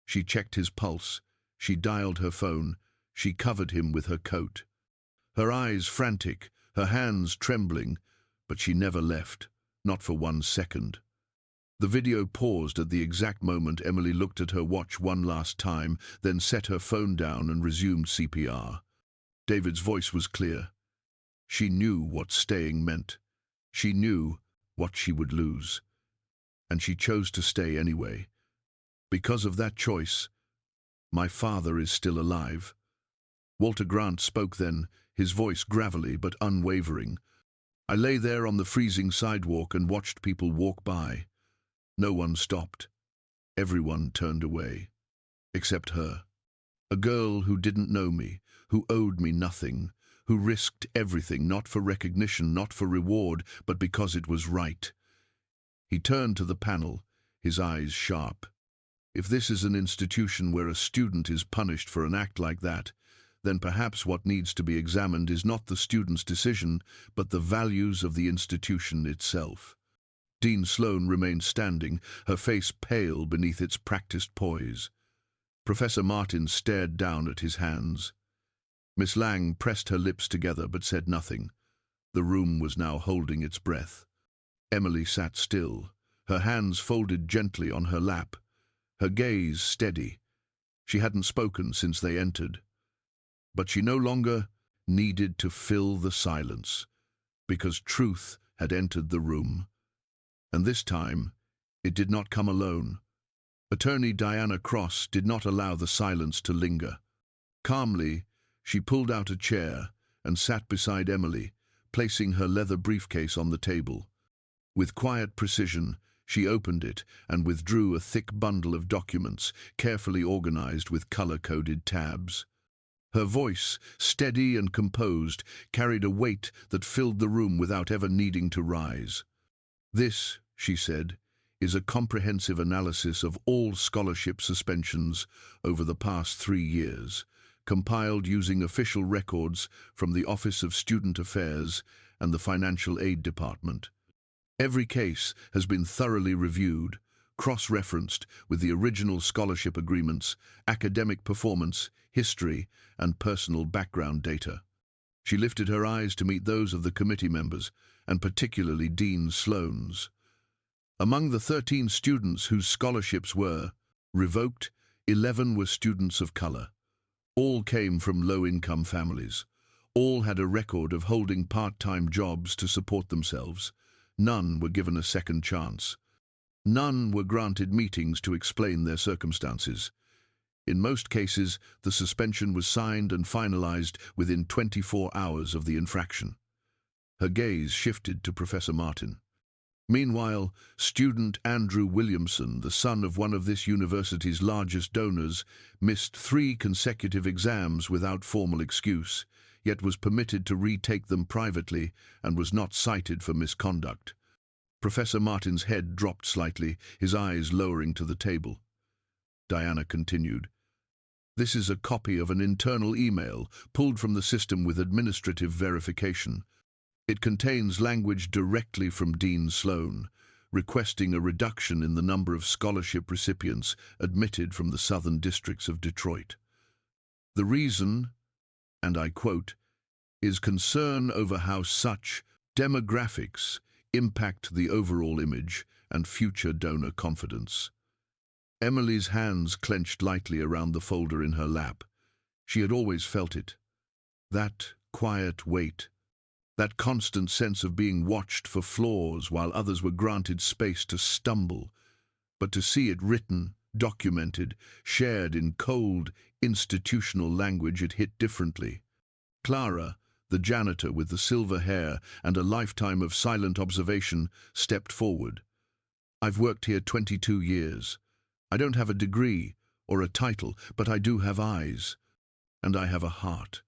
She checked his pulse. She dialed her phone. She covered him with her coat. Her eyes frantic, her hands trembling, but she never left, not for 1 second. The video paused at the exact moment Emily looked at her watch one last time, then set her phone down and resumed CPR. David's voice was clear. She knew what staying meant. She knew what she would lose. And she chose to stay anyway. Because of that choice, my father is still alive. Walter Grant spoke then, his voice gravelly but unwavering. I lay there on the freezing sidewalk and watched people walk by. No one stopped. Everyone turned away. Except her. A girl who didn't know me, who owed me nothing, who risked everything, not for recognition, not for reward, but because it was right. He turned to the panel, his eyes sharp. If this is an institution where a student is punished for an act like that, then perhaps what needs to be examined is not the student's decision, but the values of the institution itself. Dean Sloane remained standing, her face pale beneath its practiced poise. Professor Martin stared down at his hands. Miss Lang pressed her lips together but said nothing. The room was now holding its breath. Emily sat still, her hands folded gently on her lap, her gaze steady. She hadn't spoken since they entered. But she no longer needed to fill the silence, because truth had entered the room. And this time, it did not come alone. Attorney Diana Cross did not allow the silence to linger. Calmly, she pulled out a chair and sat beside Emily, placing her leather briefcase on the table. With quiet precision, she opened it and withdrew a thick bundle of documents, carefully organized with color-coded tabs. Her voice, steady and composed, carried a weight that filled the room without ever needing to rise. This, she said, is a comprehensive analysis of all scholarship suspensions over the past 3 years, compiled using official records from the Office of Student Affairs and the Financial Aid Department. Every case has been thoroughly reviewed, cross-referenced with the original scholarship agreements, academic performance, history, and personal background data. She lifted her eyes to meet those of the committee members, and particularly Dean Sloane's. Among the 13 students whose scholarships were revoked, 11 were students of color. All came from low-income families. All had a record of holding part-time jobs to support themselves. None were given a second chance. None were granted meetings to explain their circumstances. In most cases, the suspension was signed and finalized within 24 hours of the infraction. Her gaze shifted to Professor Martin. Meanwhile, student Andrew Williamson, the son of one of this university's largest donors, missed 3 consecutive exams without formal excuse, yet was permitted to retake them privately and was not cited for misconduct. Professor Martin's head dropped slightly, his eyes lowering to the table. Diana continued. This is a copy of an internal email pulled from the system with administrative verification. It contains language directly from Dean Sloane, requesting a reduction in the number of scholarship recipients admitted from the southern districts of Detroit. The reason, and I quote, is concern over how such demographics impact the overall image and future donor confidence. Emily's hands clenched lightly around the folder in her lap. She had always felt it. That quiet weight, that constant sense of being watched for flaws while others were granted space to stumble. But to see it written, documented, shared in cold, institutional language, it hit differently. Clara, the janitor with the silver hair and a lifetime of silent observation, stepped forward. I've worked here 22 years. I don't have a degree or a title, but I do have eyes. And I have a heart.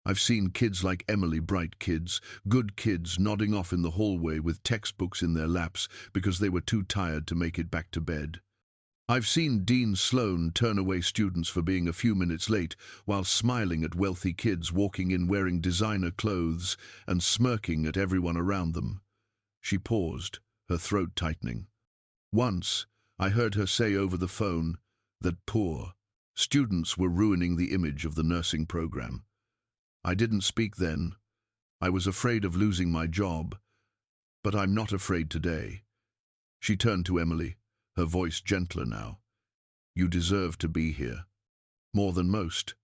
I've seen kids like Emily, bright kids, good kids nodding off in the hallway with textbooks in their laps because they were too tired to make it back to bed. I've seen Dean Sloan turn away students for being a few minutes late while smiling at wealthy kids walking in wearing designer clothes and smirking at everyone around them. She paused, her throat tightening. Once, I heard her say over the phone that poor students were ruining the image of the nursing program. I didn't speak then. I was afraid of losing my job, but I'm not afraid today. She turned to Emily, her voice gentler now. You deserve to be here. More than most.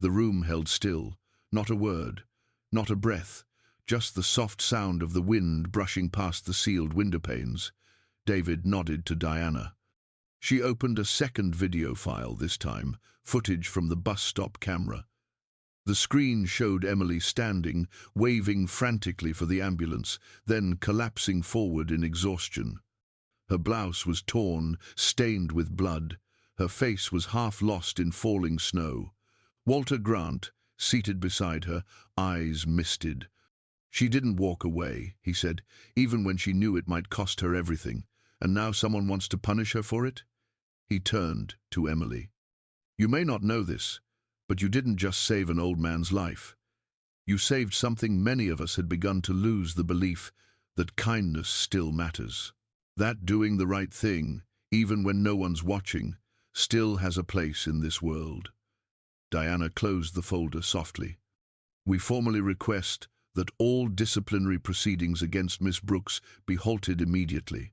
The room held still, not a word, not a breath, just the soft sound of the wind brushing past the sealed windowpanes. David nodded to Diana. She opened a second video file this time, footage from the bus stop camera. The screen showed Emily standing, waving frantically for the ambulance, then collapsing forward in exhaustion. Her blouse was torn, stained with blood. Her face was half lost in falling snow. Walter Grant, seated beside her, eyes misted. She didn't walk away, he said, even when she knew it might cost her everything. And now someone wants to punish her for it? He turned to Emily. You may not know this, but you didn't just save an old man's life. You saved something many of us had begun to lose the belief that kindness still matters. That doing the right thing, even when no one's watching, still has a place in this world. Diana closed the folder softly. We formally request that all disciplinary proceedings against Miss Brooks be halted immediately.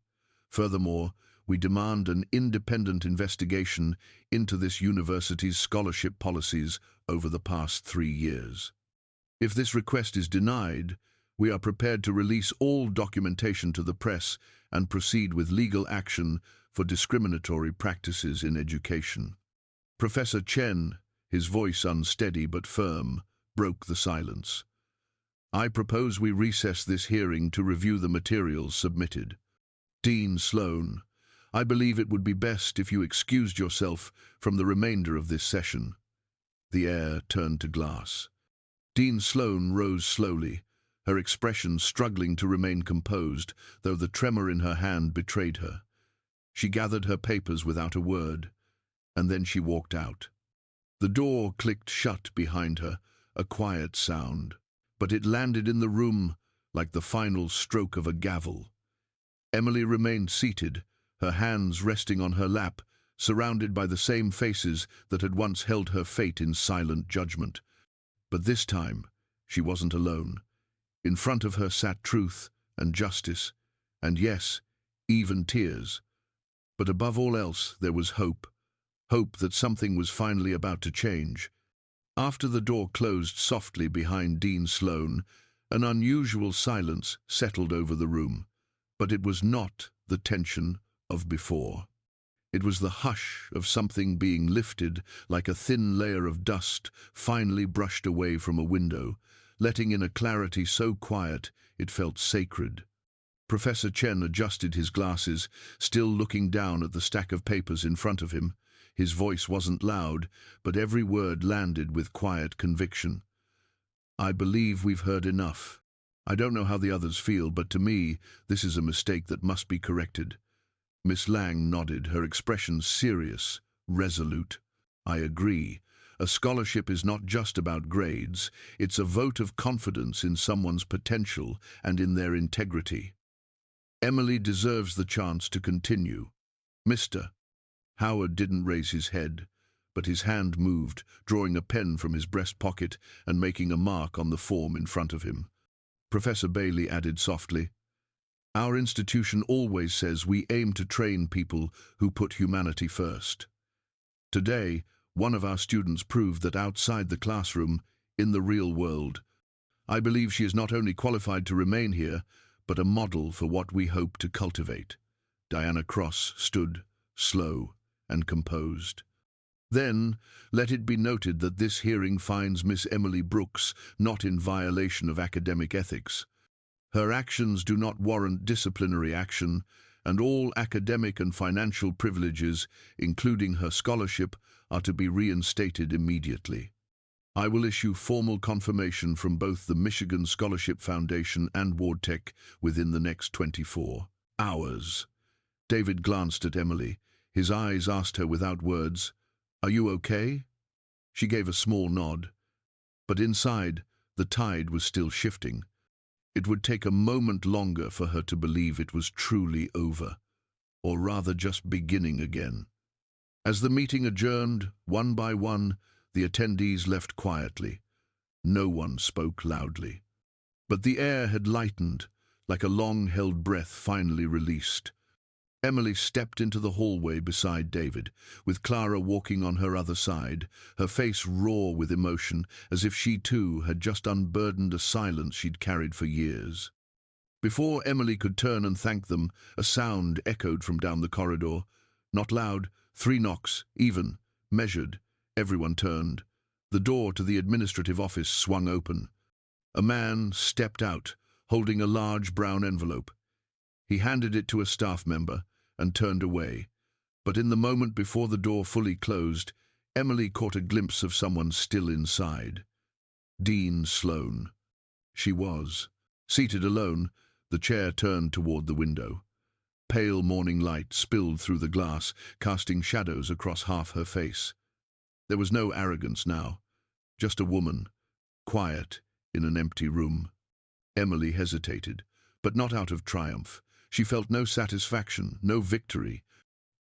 Furthermore, we demand an independent investigation into this university's scholarship policies over the past 3 years. If this request is denied, we are prepared to release all documentation to the press and proceed with legal action for discriminatory practices in education. Professor Chen, his voice unsteady but firm, broke the silence. I propose we recess this hearing to review the materials submitted. Dean Sloan, I believe it would be best if you excused yourself from the remainder of this session. The air turned to glass. Dean Sloan rose slowly, her expression struggling to remain composed, though the tremor in her hand betrayed her. She gathered her papers without a word, and then she walked out. The door clicked shut behind her, a quiet sound, but it landed in the room like the final stroke of a gavel. Emily remained seated, her hands resting on her lap, surrounded by the same faces that had once held her fate in silent judgment. But this time, she wasn't alone. In front of her sat truth and justice, and yes, even tears. But above all else, there was hope. Hope that something was finally about to change. After the door closed softly behind Dean Sloan, an unusual silence settled over the room. But it was not the tension of before. It was the hush of something being lifted like a thin layer of dust finally brushed away from a window, letting in a clarity so quiet it felt sacred. Professor Chen adjusted his glasses, still looking down at the stack of papers in front of him. His voice wasn't loud, but every word landed with quiet conviction. I believe we've heard enough. I don't know how the others feel, but to me, this is a mistake that must be corrected. Miss Lang nodded, her expression serious, resolute. I agree. A scholarship is not just about grades. It's a vote of confidence in someone's potential and in their integrity. Emily deserves the chance to continue. Mr. Howard didn't raise his head, but his hand moved, drawing a pen from his breast pocket and making a mark on the form in front of him. Professor Bailey added softly, Our institution always says we aim to train people who put humanity first. Today, one of our students proved that outside the classroom, in the real world, I believe she is not only qualified to remain here, but a model for what we hope to cultivate. Diana Cross stood, slow and composed. Then, let it be noted that this hearing finds Miss Emily Brooks not in violation of academic ethics. Her actions do not warrant disciplinary action, and all academic and financial privileges, including her scholarship, are to be reinstated immediately. I will issue formal confirmation from both the Michigan Scholarship Foundation and WardTech within the next 24 hours. David glanced at Emily, His eyes asked her without words, "Are you okay?" She gave a small nod, but inside, the tide was still shifting. It would take a moment longer for her to believe it was truly over, or rather just beginning again. As the meeting adjourned, one by one, the attendees left quietly. No one spoke loudly. But the air had lightened, like a long-held breath finally released. Emily stepped into the hallway beside David, with Clara walking on her other side, her face raw with emotion, as if she too had just unburdened a silence she'd carried for years. Before Emily could turn and thank them, a sound echoed from down the corridor. Not loud, 3 knocks, even, measured. Everyone turned. The door to the administrative office swung open. A man stepped out, holding a large brown envelope. He handed it to a staff member and turned away. But in the moment before the door fully closed, Emily caught a glimpse of someone still inside. Dean Sloane. She was. Seated alone, the chair turned toward the window. Pale morning light spilled through the glass, casting shadows across half her face. There was no arrogance now, just a woman, quiet, in an empty room. Emily hesitated, but not out of triumph. She felt no satisfaction, no victory,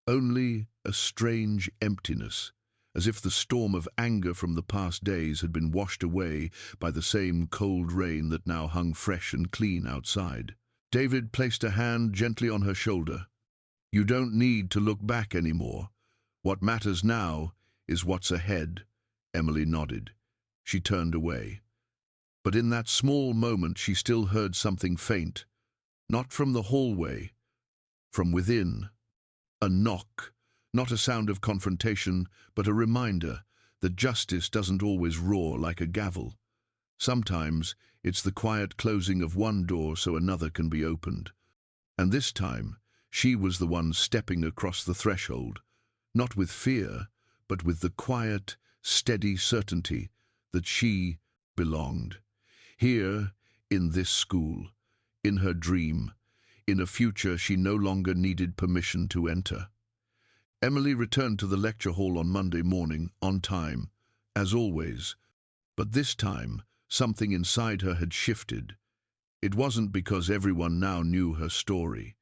only a strange emptiness, as if the storm of anger from the past days had been washed away by the same cold rain that now hung fresh and clean outside. David placed a hand gently on her shoulder. "You don't need to look back anymore. What matters now is what's ahead." Emily nodded. She turned away. But in that small moment she still heard something faint, not from the hallway, from within. A knock, not a sound of confrontation, but a reminder that justice doesn't always roar like a gavel. Sometimes it's the quiet closing of one door so another can be opened. And this time, she was the one stepping across the threshold, not with fear, but with the quiet, steady certainty that she belonged. Here, in this school, in her dream, in a future she no longer needed permission to enter. Emily returned to the lecture hall on Monday morning, on time, as always. But this time, something inside her had shifted. It wasn't because everyone now knew her story.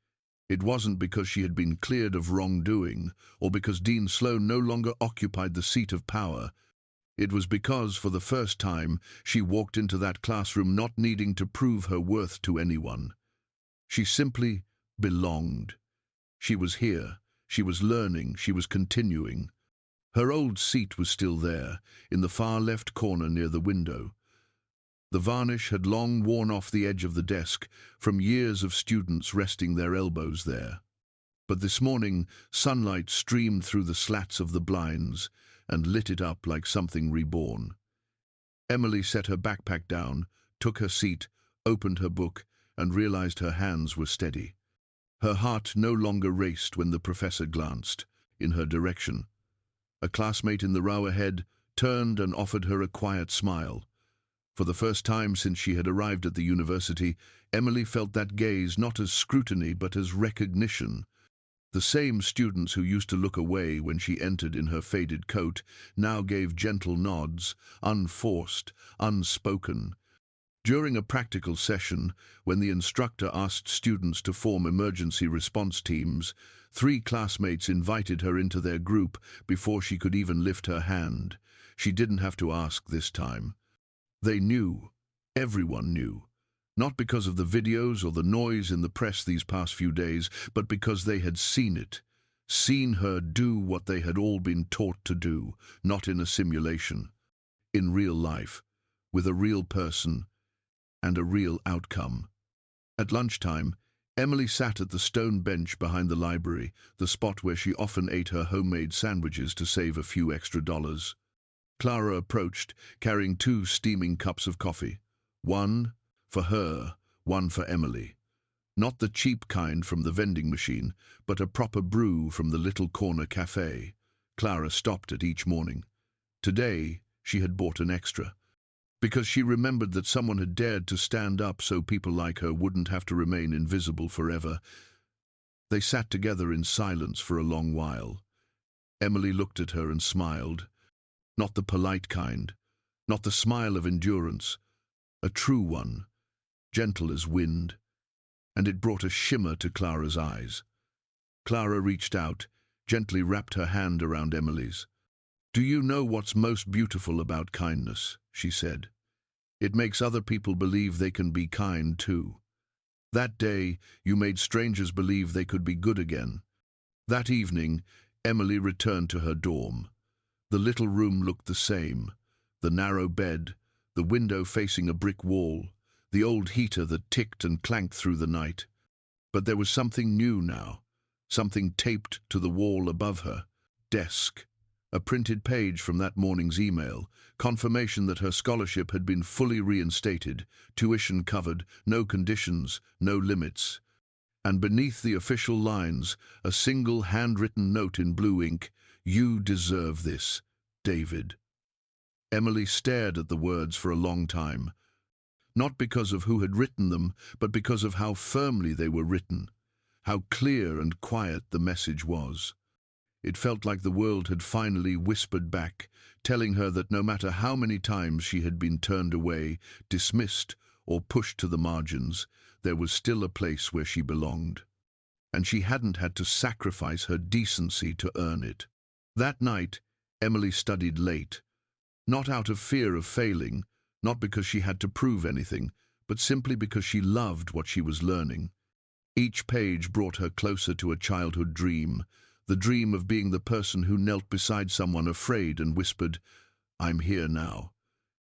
It wasn't because she had been cleared of wrongdoing, or because Dean Sloane no longer occupied the seat of power. It was because, for the first time, she walked into that classroom not needing to prove her worth to anyone. She simply belonged. She was here. She was learning. She was continuing. Her old seat was still there, in the far left corner near the window. The varnish had long worn off the edge of the desk from years of students resting their elbows there. But this morning, sunlight streamed through the slats of the blinds and lit it up like something reborn. Emily set her backpack down, took her seat, opened her book, and realized her hands were steady. Her heart no longer raced when the professor glanced in her direction. A classmate in the row ahead turned and offered her a quiet smile. For the first time since she had arrived at the university, Emily felt that gaze not as scrutiny but as recognition. The same students who used to look away when she entered in her faded coat now gave gentle nods, unforced, unspoken. During a practical session, when the instructor asked students to form emergency response teams, 3 classmates invited her into their group before she could even lift her hand. She didn't have to ask this time. They knew. Everyone knew. Not because of the videos or the noise in the press these past few days, but because they had seen it. Seen her do what they had all been taught to do, not in a simulation. In real life, with a real person, and a real outcome. At lunchtime, Emily sat at the stone bench behind the library, the spot where she often ate her homemade sandwiches to save a few extra dollars. Clara approached, carrying 2 steaming cups of coffee. One for her, one for Emily. Not the cheap kind from the vending machine, but a proper brew from the little corner cafe. Clara stopped at each morning. Today, she had bought an extra, because she remembered that someone had dared to stand up so people like her wouldn't have to remain invisible forever. They sat together in silence for a long while. Emily looked at her and smiled, not the polite kind, not the smile of endurance, a true one, gentle as wind, and it brought a shimmer to Clara's eyes. Clara reached out, gently wrapped her hand around Emily's. "Do you know what's most beautiful about kindness?" she said. "It makes other people believe they can be kind too. That day, you made strangers believe they could be good again." That evening, Emily returned to her dorm. The little room looked the same. The narrow bed, the window facing a brick wall, the old heater that ticked and clanked through the night. But there was something new now, something taped to the wall above her. Desk. A printed page from that morning's email, confirmation that her scholarship had been fully reinstated, tuition covered, no conditions, no limits. And beneath the official lines, a single handwritten note in blue ink, "You deserve this, David." Emily stared at the words for a long time, not because of who had written them, but because of how firmly they were written, how clear and quiet the message was. It felt like the world had finally whispered back, telling her that no matter how many times she had been turned away, dismissed, or pushed to the margins, there was still a place where she belonged. And she hadn't had to sacrifice her decency to earn it. That night, Emily studied late, not out of fear of failing, not because she had to prove anything, but simply because she loved what she was learning. Each page brought her closer to a childhood dream, the dream of being the person who knelt beside someone afraid and whispered, "I'm here now.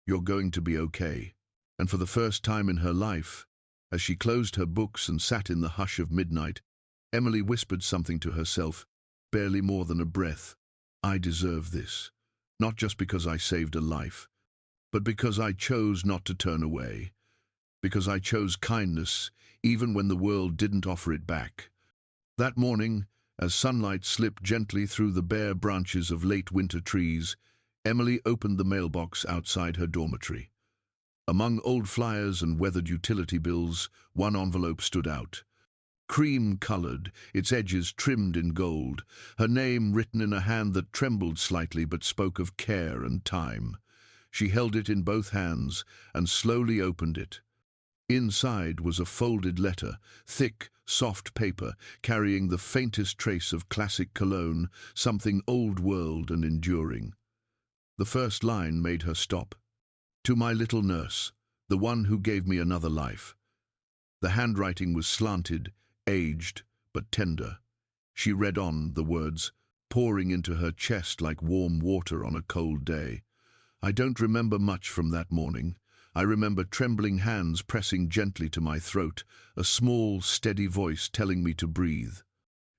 You're going to be okay." And for the first time in her life, as she closed her books and sat in the hush of midnight, Emily whispered something to herself, barely more than a breath. "I deserve this, not just because I saved a life, but because I chose not to turn away, because I chose kindness even when the world didn't offer it back." That morning, as sunlight slipped gently through the bare branches of late winter trees, Emily opened the mailbox outside her dormitory. Among old flyers and weathered utility bills, one envelope stood out. Cream-colored, its edges trimmed in gold, her name written in a hand that trembled slightly but spoke of care and time. She held it in both hands and slowly opened it. Inside was a folded letter, thick, soft paper, carrying the faintest trace of classic cologne, something old-world and enduring. The first line made her stop. "To my little nurse, the one who gave me another life." The handwriting was slanted, aged, but tender. She read on, the words, pouring into her chest like warm water on a cold day. "I don't remember much from that morning. I remember trembling hands pressing gently to my throat, a small, steady voice telling me to breathe,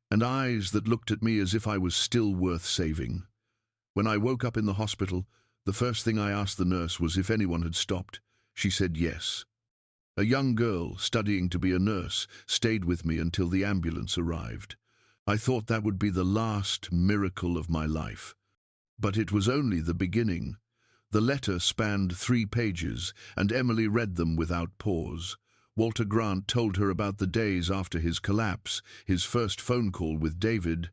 and eyes that looked at me as if I was still worth saving. When I woke up in the hospital, the first thing I asked the nurse was if anyone had stopped. She said yes. A young girl, studying to be a nurse, stayed with me until the ambulance arrived. I thought that would be the last miracle of my life. But it was only the beginning." The letter spanned 3 pages, and Emily read them without pause. Walter Grant told her about the days after his collapse, his first phone call with David,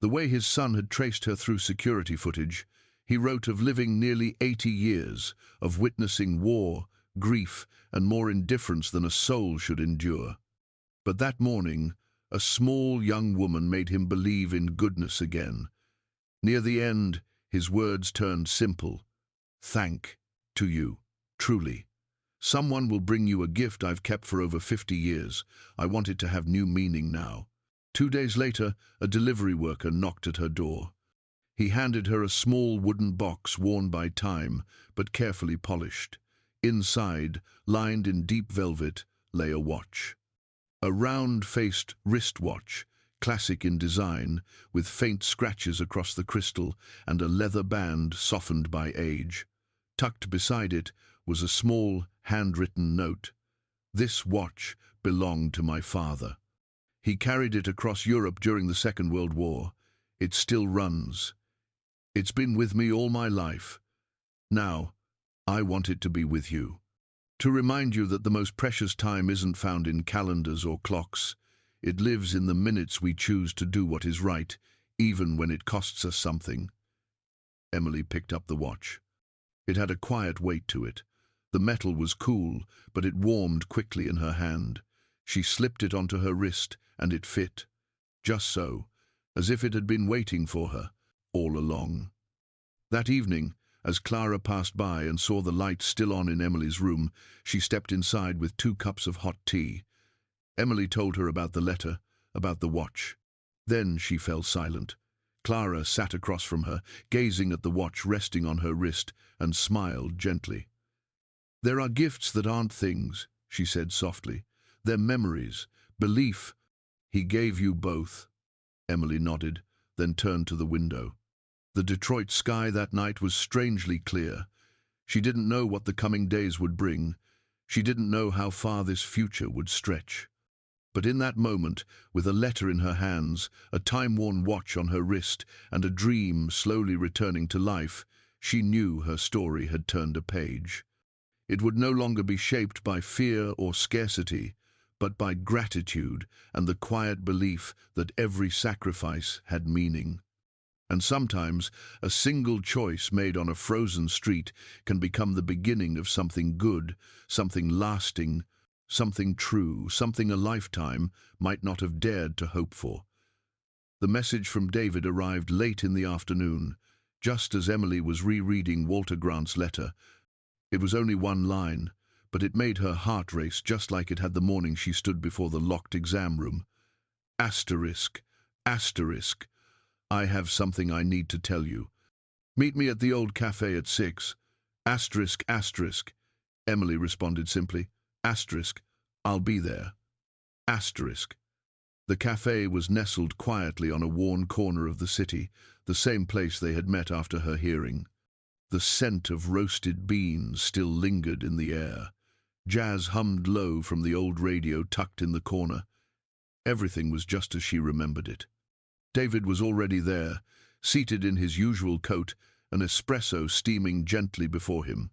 the way his son had traced her through security footage. He wrote of living nearly 80 years, of witnessing war, grief, and more indifference than a soul should endure. But that morning, a small young woman made him believe in goodness again. Near the end, his words turned simple. "Thank to you, truly. Someone will bring you a gift I've kept for over 50 years. I want it to have new meaning now." 2 days later, a delivery worker knocked at her door. He handed her a small wooden box worn by time, but carefully polished. Inside, lined in deep velvet, lay a watch. A round-faced wristwatch, classic in design, with faint scratches across the crystal and a leather band softened by age. Tucked beside it was a small, handwritten note. "This watch belonged to my father. He carried it across Europe during the Second World War. It still runs. It's been with me all my life. Now, I want it to be with you. To remind you that the most precious time isn't found in calendars or clocks. It lives in the minutes we choose to do what is right, even when it costs us something. Emily picked up the watch. It had a quiet weight to it. The metal was cool, but it warmed quickly in her hand. She slipped it onto her wrist, and it fit. Just so, as if it had been waiting for her, all along. That evening, as Clara passed by and saw the light still on in Emily's room, she stepped inside with 2 cups of hot tea. Emily told her about the letter, about the watch. Then she fell silent. Clara sat across from her, gazing at the watch resting on her wrist, and smiled gently. "There are gifts that aren't things," she said softly. "They're memories, belief. He gave you both." Emily nodded, then turned to the window. The Detroit sky that night was strangely clear. She didn't know what the coming days would bring. She didn't know how far this future would stretch. But in that moment, with a letter in her hands, a time-worn watch on her wrist, and a dream slowly returning to life, she knew her story had turned a page. It would no longer be shaped by fear or scarcity, but by gratitude and the quiet belief that every sacrifice had meaning. And sometimes, a single choice made on a frozen street can become the beginning of something good, something lasting, something true, something a lifetime might not have dared to hope for. The message from David arrived late in the afternoon, just as Emily was rereading Walter Grant's letter. It was only 1 line, but it made her heart race just like it had the morning she stood before the locked exam room. Asterisk, asterisk. I have something I need to tell you. Meet me at the old cafe at 6. Asterisk, asterisk. Emily responded simply. Asterisk. I'll be there. Asterisk. The cafe was nestled quietly on a worn corner of the city, the same place they had met after her hearing. The scent of roasted beans still lingered in the air. Jazz hummed low from the old radio tucked in the corner. Everything was just as she remembered it. David was already there, seated in his usual coat, an espresso steaming gently before him.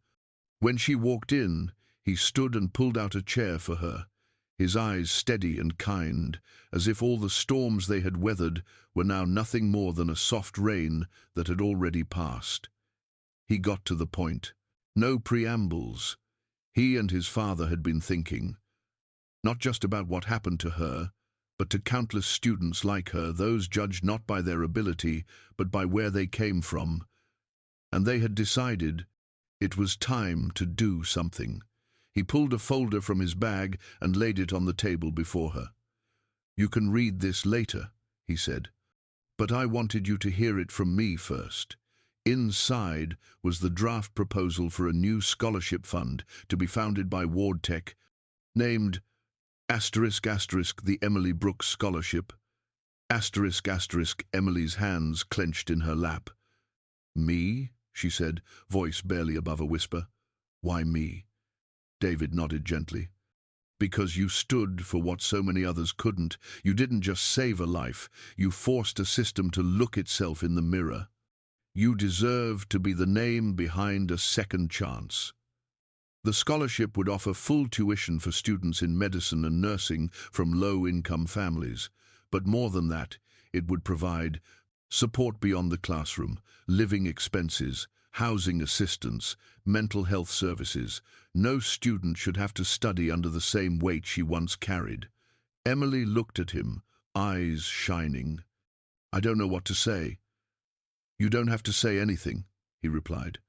When she walked in, he stood and pulled out a chair for her, his eyes steady and kind, as if all the storms they had weathered were now nothing more than a soft rain that had already passed. He got to the point. No preambles. He and his father had been thinking, not just about what happened to her, but to countless students like her, those judged not by their ability, but by where they came from. And they had decided it was time to do something. He pulled a folder from his bag and laid it on the table before her. "You can read this later," he said, "but I wanted you to hear it from me first." Inside was the draft proposal for a new scholarship fund to be founded by Ward Tech, named asterisk asterisk the Emily Brooks Scholarship. Asterisk asterisk Emily's hands clenched in her lap. "Me?" she said, voice barely above a whisper. "Why me?" David nodded gently. "Because you stood for what so many others couldn't. You didn't just save a life, you forced a system to look itself in the mirror. You deserve to be the name behind a second chance." The scholarship would offer full tuition for students in medicine and nursing from low-income families. But more than that, it would provide support beyond the classroom, living expenses, housing assistance, mental health services. No student should have to study under the same weight she once carried. Emily looked at him, eyes shining. "I don't know what to say." "You don't have to say anything," he replied.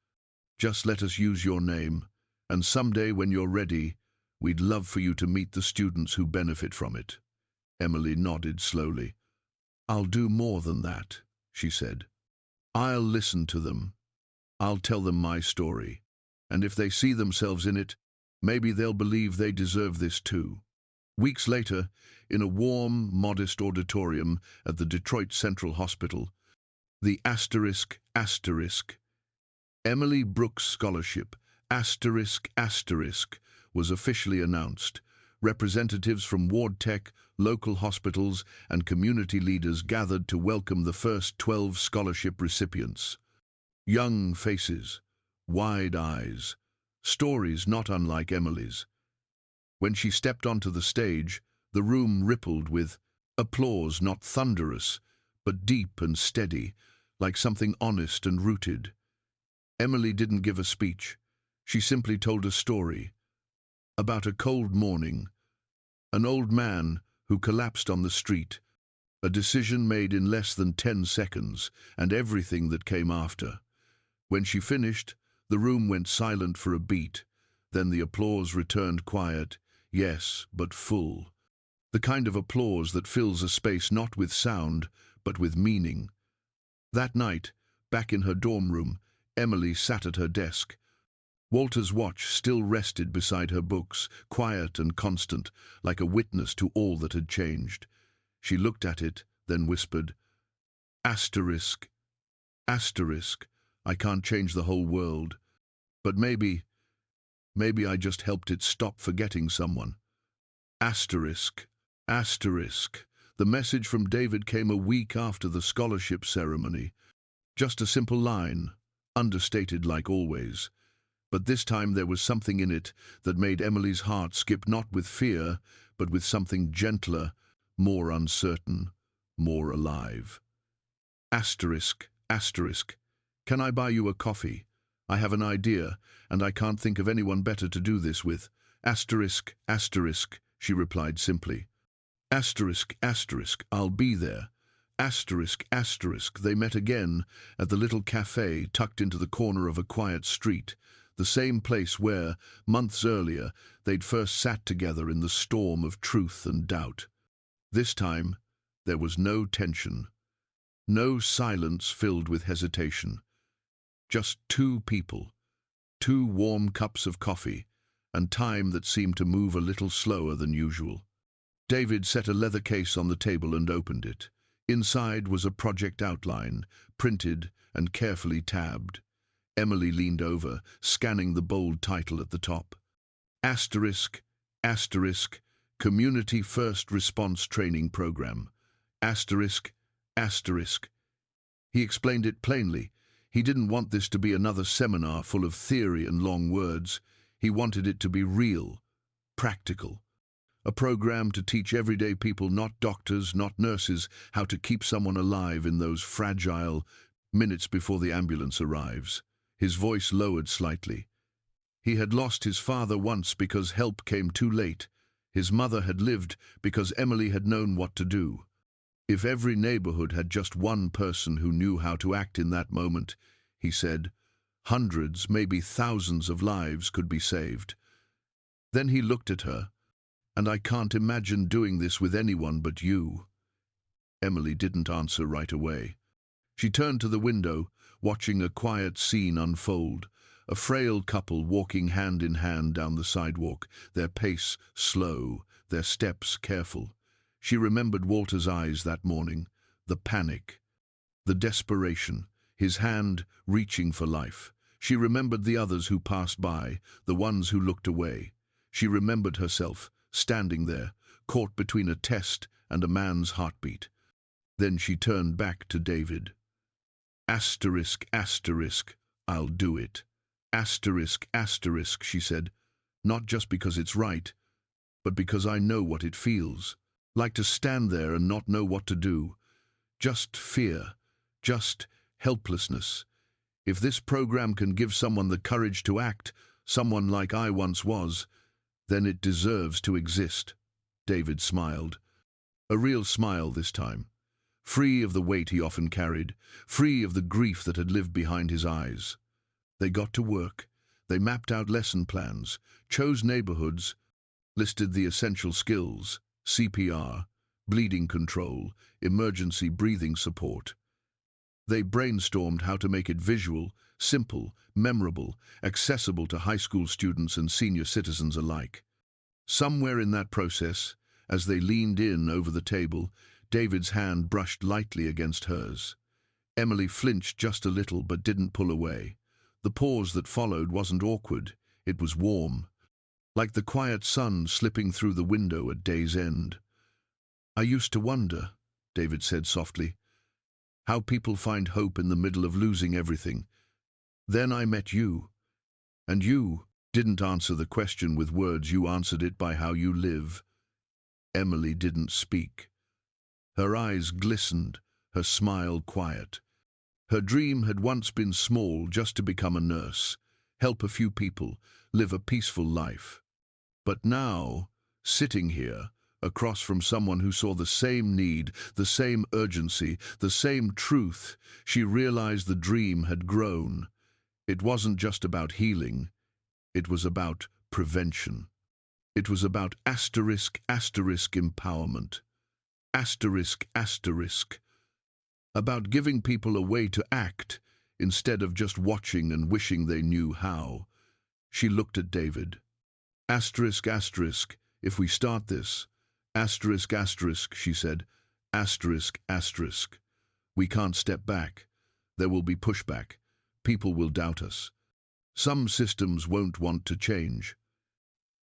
"Just let us use your name. And someday when you're ready, we'd love for you to meet the students who benefit from it." Emily nodded slowly. "I'll do more than that," she said. "I'll listen to them. I'll tell them my story. And if they see themselves in it, maybe they'll believe they deserve this too." Weeks later, in a warm, modest auditorium at the Detroit Central Hospital, the asterisk asterisk Emily Brooks Scholarship asterisk asterisk was officially announced. Representatives from Ward Tech, local hospitals, and community leaders gathered to welcome the first 12 scholarship recipients. Young faces, wide eyes, stories not unlike Emily's. When she stepped onto the stage, the room rippled with Applause not thunderous, but deep and steady, like something honest and rooted. Emily didn't give a speech. She simply told a story about a cold morning, an old man who collapsed on the street, a decision made in less than 10 seconds, and everything that came after. When she finished, the room went silent for a beat. Then the applause returned quiet, yes, but full. The kind of applause that fills a space not with sound, but with meaning. That night, back in her dorm room, Emily sat at her desk. Walter's watch still rested beside her books, quiet and constant, like a witness to all that had changed. She looked at it, then whispered, "Asterisk, asterisk, I can't change the whole world. But maybe I just helped it stop forgetting someone. Asterisk, asterisk." The message from David came a week after the scholarship ceremony. Just a simple line, understated like always. But this time there was something in it that made Emily's heart skip, not with fear, but with something gentler, more uncertain, more alive. Asterisk, asterisk, can I buy you a coffee? I have an idea, and I can't think of anyone better to do this with. Asterisk, asterisk, she replied simply. Asterisk, asterisk, I'll be there. Asterisk, asterisk, they met again at the little cafe tucked into the corner of a quiet street, the same place where, months earlier, they'd first sat together in the storm of truth and doubt. This time, there was no tension, no silence filled with hesitation. Just two people, two warm cups of coffee, and time that seemed to move a little slower than usual. David set a leather case on the table and opened it. Inside was a project outline, printed and carefully tabbed. Emily leaned over, scanning the bold title at the top. Asterisk, asterisk, Community First Response Training Program. Asterisk, asterisk. He explained it plainly. He didn't want this to be another seminar full of theory and long words. He wanted it to be real, practical. A program to teach everyday people, not doctors, not nurses, how to keep someone alive in those fragile minutes before the ambulance arrives. His voice lowered slightly. He had lost his father once because help came too late. His mother had lived because Emily had known what to do. If every neighborhood had just one person who knew how to act in that moment, he said, hundreds, maybe thousands of lives could be saved. Then he looked at her. And I can't imagine doing this with anyone but you. Emily didn't answer right away. She turned to the window, watching a quiet scene unfold. A frail couple walking hand in hand down the sidewalk, their pace slow, their steps careful. She remembered Walter's eyes that morning, the panic, the desperation, his hand reaching for life. She remembered the others who passed by, the ones who looked away. She remembered herself, standing there, caught between a test and a man's heartbeat. Then she turned back to David. Asterisk, asterisk, I'll do it. Asterisk, asterisk, she said, not just because it's right, but because I know what it feels. Like to stand there and not know what to do. Just fear, just helplessness. If this program can give someone the courage to act, someone like I once was, then it deserves to exist. David smiled. A real smile this time. Free of the weight he often carried, free of the grief that had lived behind his eyes. They got to work. They mapped out lesson plans, chose neighborhoods, listed the essential skills, CPR, bleeding control, emergency breathing support. They brainstormed how to make it visual, simple, memorable, accessible to high school students and senior citizens alike. Somewhere in that process, as they leaned in over the table, David's hand brushed lightly against hers. Emily flinched just a little but didn't pull away. The pause that followed wasn't awkward, it was warm, like the quiet sun slipping through the window at day's end. I used to wonder, David said softly, how people find hope in the middle of losing everything. Then I met you, and you didn't answer the question with words, you answered it by how you live. Emily didn't speak. Her eyes glistened, her smile quiet. Her dream had once been small, just to become a nurse, help a few people, live a peaceful life. But now, sitting here, across from someone who saw the same need, the same urgency, the same truth, she realized the dream had grown. It wasn't just about healing, it was about prevention. It was about empowerment. Asterisk. About giving people a way to act, instead of just watching and wishing they knew how. She looked at David. Asterisk, if we start this. Asterisk, she said. Asterisk. We can't step back. There will be pushback. People will doubt us. Some systems won't want to change.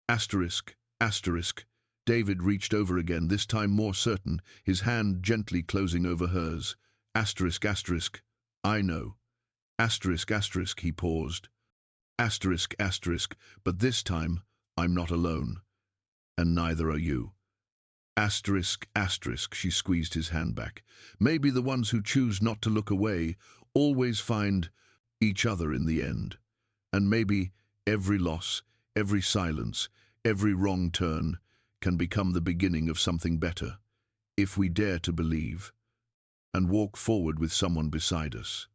Asterisk. David reached over again, this time more certain, his hand gently closing over hers. Asterisk. I know. Asterisk, he paused. Asterisk, but this time I'm not alone. And neither are you. Asterisk, she squeezed his hand back. Maybe the ones who choose not to look away always find each other in the end. And maybe every loss, every silence, every wrong turn can become the beginning of something better, if we dare to believe, and walk forward with someone beside us.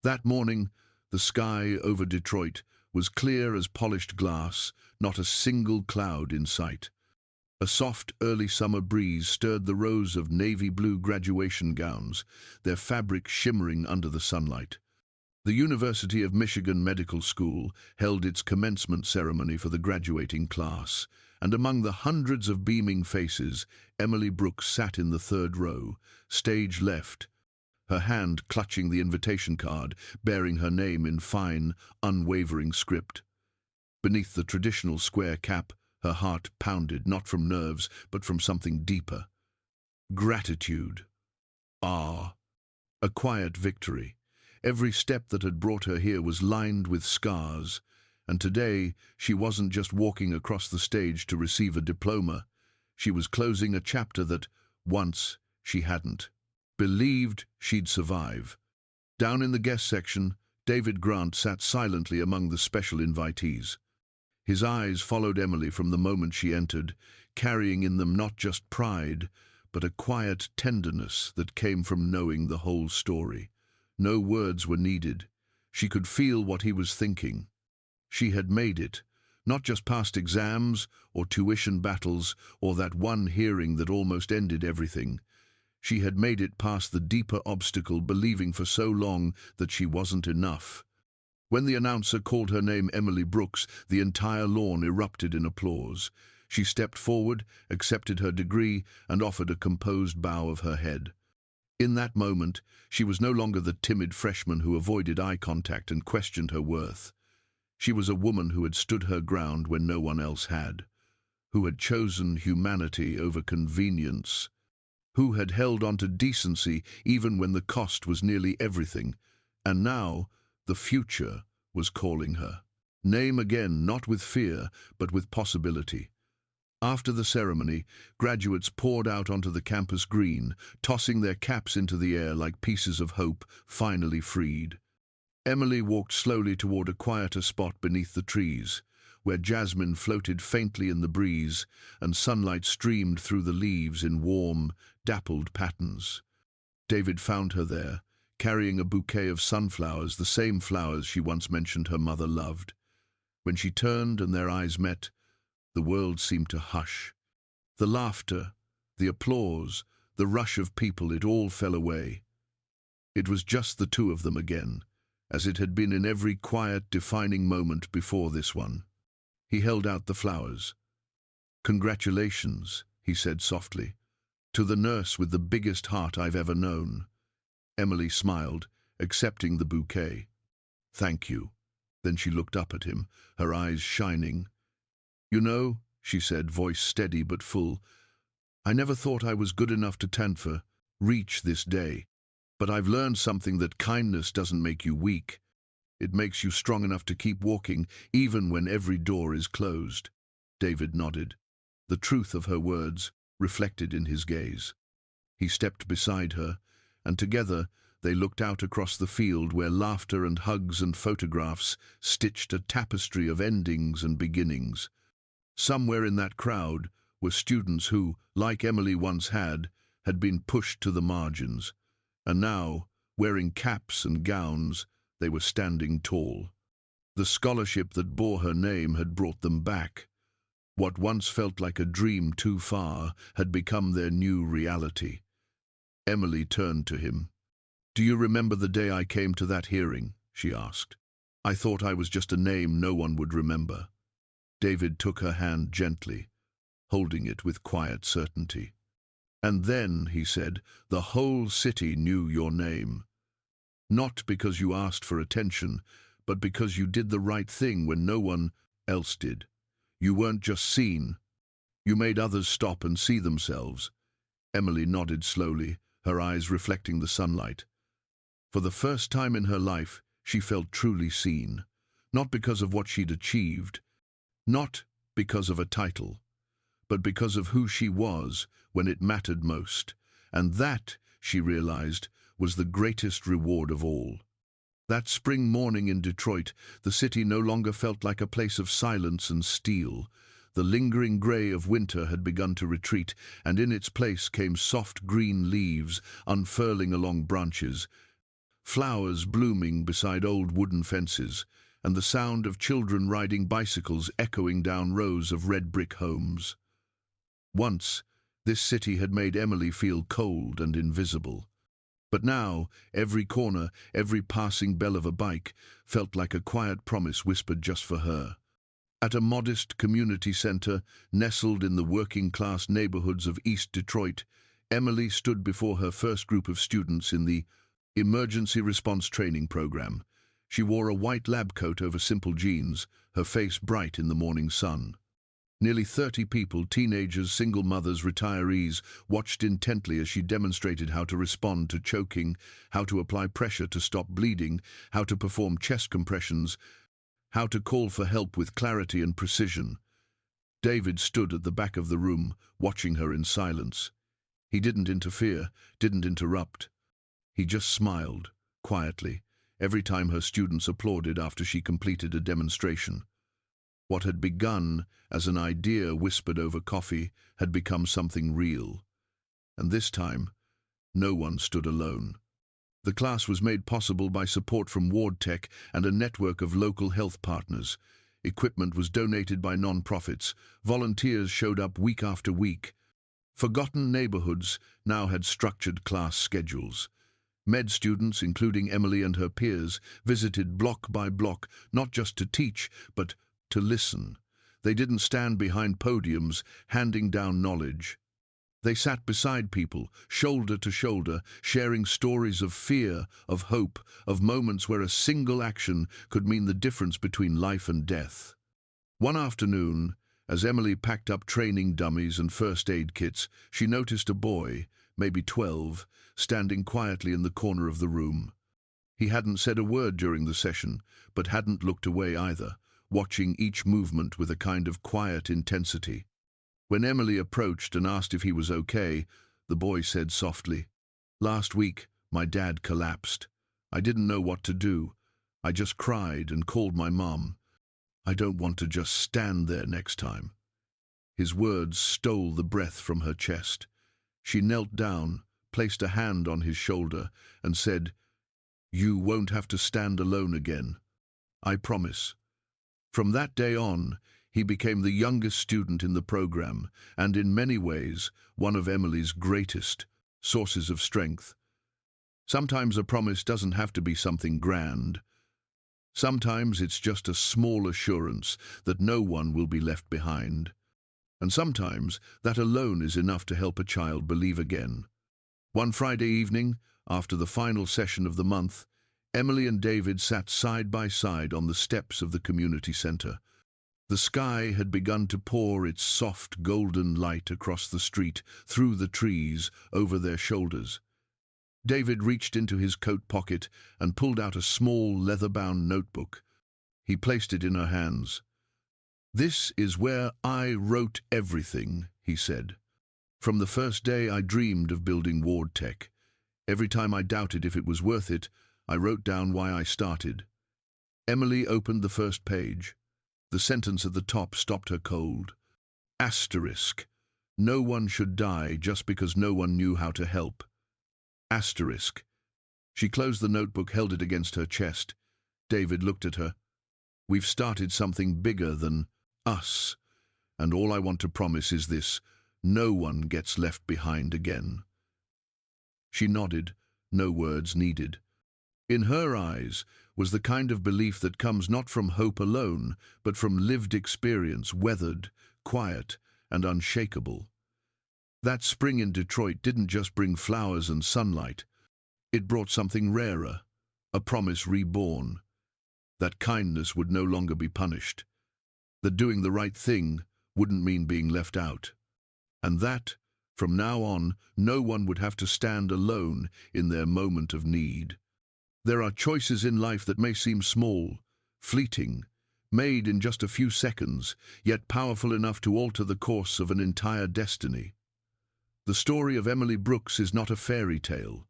That morning, the sky over Detroit was clear as polished glass, not a single cloud in sight. A soft, early summer breeze stirred the rows of navy blue graduation gowns, their fabric shimmering under the sunlight. The University of Michigan Medical School held its commencement ceremony for the graduating class, and among the hundreds of beaming faces, Emily Brooks sat in the third row, stage left, her hand clutching the invitation card, bearing her name in fine, unwavering script. Beneath the traditional square cap, her heart pounded, not from nerves, but from something deeper. Gratitude. A quiet victory. Every step that had brought her here was lined with scars, and today she wasn't just walking across the stage to receive a diploma. She was closing a chapter that, once, she hadn't believed she'd survive. Down in the guest section, David Grant sat silently among the special invitees. His eyes followed Emily from the moment she entered, carrying in them not just pride, but a quiet tenderness that came from knowing the whole story. No words were needed. She could feel what he was thinking. She had made it, not just past exams or tuition battles or that one hearing that almost ended everything. She had made it past the deeper obstacle, believing for so long that she wasn't enough. When the announcer called her name, Emily Brooks, the entire lawn erupted in applause. She stepped forward, accepted her degree, and offered a composed bow of her head. In that moment, she was no longer the timid freshman who avoided eye contact and questioned her worth. She was a woman who had stood her ground when no one else had, who had chosen humanity over convenience, who had held on to decency even when the cost was nearly everything, and now the future was calling her. Name again, not with fear, but with possibility. After the ceremony, graduates poured out onto the campus green, tossing their caps into the air like pieces of hope finally freed. Emily walked slowly toward a quieter spot beneath the trees, where jasmine floated faintly in the breeze and sunlight streamed through the leaves in warm, dappled patterns. David found her there, carrying a bouquet of sunflowers, the same flowers she once mentioned her mother loved. When she turned and their eyes met, the world seemed to hush. The laughter, the applause, the rush of people, it all fell away. It was just the two of them again, as it had been in every quiet, defining moment before this one. He held out the flowers. "Congratulations," he said softly, "to the nurse with the biggest heart I've ever known." Emily smiled, accepting the bouquet. "Thank you." Then she looked up at him, her eyes shining. "You know," she said, voice steady but full, "I never thought I was good enough to reach this day. But I've learned something, that kindness doesn't make you weak. It makes you strong enough to keep walking, even when every door is closed." David nodded, the truth of her words reflected in his gaze. He stepped beside her, and together they looked out across the field where laughter and hugs and photographs stitched a tapestry of endings and beginnings. Somewhere in that crowd were students who, like Emily once had been pushed to the margins, and now, wearing caps and gowns, they were standing tall. The scholarship that bore her name had brought them back. What once felt like a dream too far had become their new reality. Emily turned to him. "Do you remember the day I came to that hearing?" she asked. "I thought I was just a name no one would remember." David took her hand gently, holding it with quiet certainty. "And then," he said, "the whole city knew your name. Not because you asked for attention, but because you did the right thing when no one else did. You weren't just seen. You made others stop and see themselves." Emily nodded slowly, her eyes reflecting the sunlight. For the first time in her life, she felt truly seen, not because of what she'd achieved, not because of a title, but because of who she was when it mattered most. And that, she realized, was the greatest reward of all. That spring morning in Detroit, the city no longer felt like a place of silence and steel. The lingering grey of winter had begun to retreat, and in its place came soft green leaves unfurling along branches, flowers blooming beside old wooden fences, and the sound of children riding bicycles echoing down rows of red brick homes. Once, this city had made Emily feel cold and invisible. But now, every corner, every passing bell of a bike, felt like a quiet promise whispered just for her. At a modest community center, nestled in the working-class neighborhoods of East Detroit, Emily stood before her first group of students in the Emergency Response Training Program. She wore a white lab coat over simple jeans, her face bright in the morning sun. Nearly 30 people, teenagers, single mothers, retirees, watched intently as she demonstrated how to respond to choking, how to apply pressure to stop bleeding, how to perform chest compressions, how to call for help with clarity and precision. David stood at the back of the room, watching her in silence. He didn't interfere, didn't interrupt. He just smiled, quietly, every time her students applauded after she completed a demonstration. What had begun as an idea whispered over coffee had become something real. And this time, no one stood alone. The class was made possible by support from Ward Tech and a network of local health partners. Equipment was donated by non-profits. Volunteers showed up week after week. Forgotten neighborhoods now had structured class schedules. Med students, including Emily and her peers, visited block by block, not just to teach, but to listen. They didn't stand behind podiums, handing down knowledge. They sat beside people, shoulder to shoulder, sharing stories of fear, of hope, of moments where a single action could mean the difference between life and death. One afternoon, as Emily packed up training dummies and first aid kits, she noticed a boy, maybe 12, standing quietly in the corner of the room. He hadn't said a word during the session, but hadn't looked away either, watching each movement with a kind of quiet intensity. When Emily approached and asked if he was okay, the boy said softly, "Last week, my dad collapsed. I didn't know what to do. I just cried and called my mom. I don't want to just stand there next time." His words stole the breath from her chest. She knelt down, placed a hand on his shoulder, and said, "You won't have to stand alone again. I promise." From that day on, he became the youngest student in the program, and in many ways, one of Emily's greatest sources of strength. Sometimes a promise doesn't have to be something grand. Sometimes it's just a small assurance that no one will be left behind. And sometimes that alone is enough to help a child believe again. One Friday evening, after the final session of the month, Emily and David sat side by side on the steps of the community center. The sky had begun to pour its soft golden light across the street, through the trees, over their shoulders. David reached into his coat pocket and pulled out a small leather-bound notebook. He placed it in her hands. "This is where I wrote everything," he said. From the first day I dreamed of building ward tech. Every time I doubted if it was worth it, I wrote down why I started. Emily opened the first page. The sentence at the top stopped her cold. Asterisk. No one should die just because no one knew how to help. Asterisk. She closed the notebook, held it against her chest. David looked at her. We've started something bigger than us, and all I want to promise is this: no one gets left behind again. She nodded, no words needed. In her eyes was the kind of belief that comes not from hope alone, but from lived experience, weathered, quiet, and unshakable. That spring in Detroit didn't just bring flowers and sunlight. It brought something rarer, a promise reborn. That kindness would no longer be punished. That doing the right thing wouldn't mean being left out. And that, from now on, no one would have to stand alone in their moment of need. There are choices in life that may seem small, fleeting, made in just a few seconds, yet powerful enough to alter the course of an entire destiny. The story of Emily Brooks is not a fairy tale.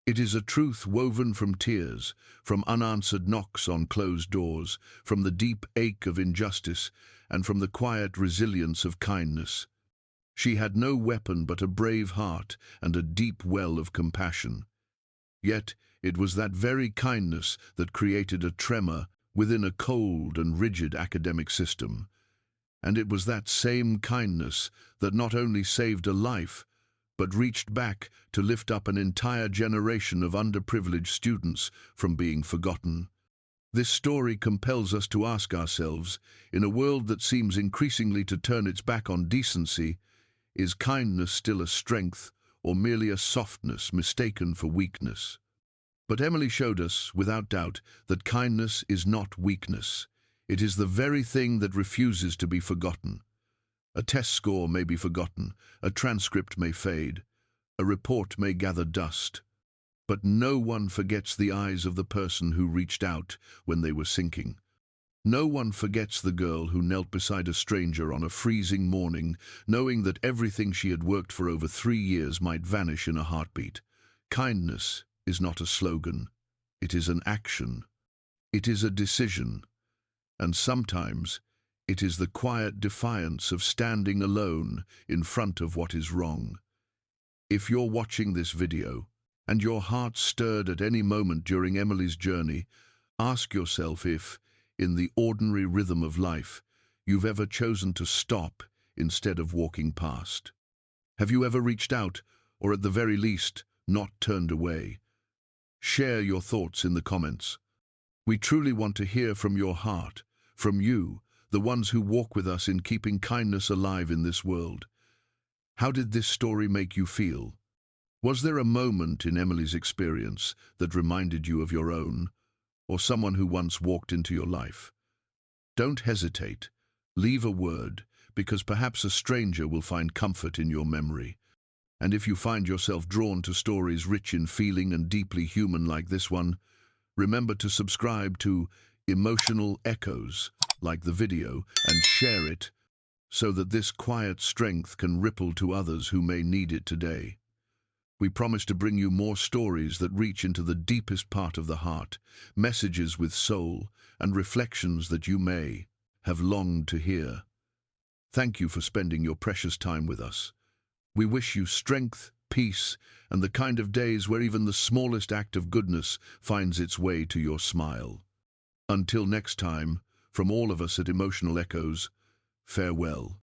It is a truth woven from tears, from unanswered knocks on closed doors, from the deep ache of injustice, and from the quiet resilience of kindness. She had no weapon but a brave heart and a deep well of compassion. Yet it was that very kindness that created a tremor within a cold and rigid academic system. And it was that same kindness that not only saved a life, but reached back to lift up an entire generation of underprivileged students from being forgotten. This story compels us to ask ourselves, in a world that seems increasingly to turn its back on decency, is kindness still a strength, or merely a softness mistaken for weakness? But Emily showed us, without doubt, that kindness is not weakness. It is the very thing that refuses to be forgotten. A test score may be forgotten, a transcript may fade, a report may gather dust, but no one forgets the eyes of the person who reached out when they were sinking. No one forgets the girl who knelt beside a stranger on a freezing morning, knowing that everything she had worked for over 3 years might vanish in a heartbeat. Kindness is not a slogan. It is an action. It is a decision. And sometimes it is the quiet defiance of standing alone in front of what is wrong. If you're watching this video, and your heart stirred at any moment during Emily's journey, ask yourself if, in the ordinary rhythm of life, you've ever chosen to stop instead of walking past. Have you ever reached out, or at the very least, not turned away? Share your thoughts in the comments. We truly want to hear from your heart, from you, the ones who walk with us in keeping kindness alive in this world. How did this story make you feel? Was there a moment in Emily's experience that reminded you of your own, or someone who once walked into your life? Don't hesitate. Leave a word, because perhaps a stranger will find comfort in your memory. And if you find yourself drawn to stories rich in feeling and deeply human like this one, remember to subscribe to Emotional Echoes, like the video, and share it so that this quiet strength can ripple to others who may need it today. We promise to bring you more stories that reach into the deepest part of the heart, messages with soul, and reflections that you may have longed to hear. Thank you for spending your precious time with us. We wish you strength, peace, and the kind of days where even the smallest act of goodness finds its way to your smile. Until next time, from all of us at Emotional Echoes, farewell.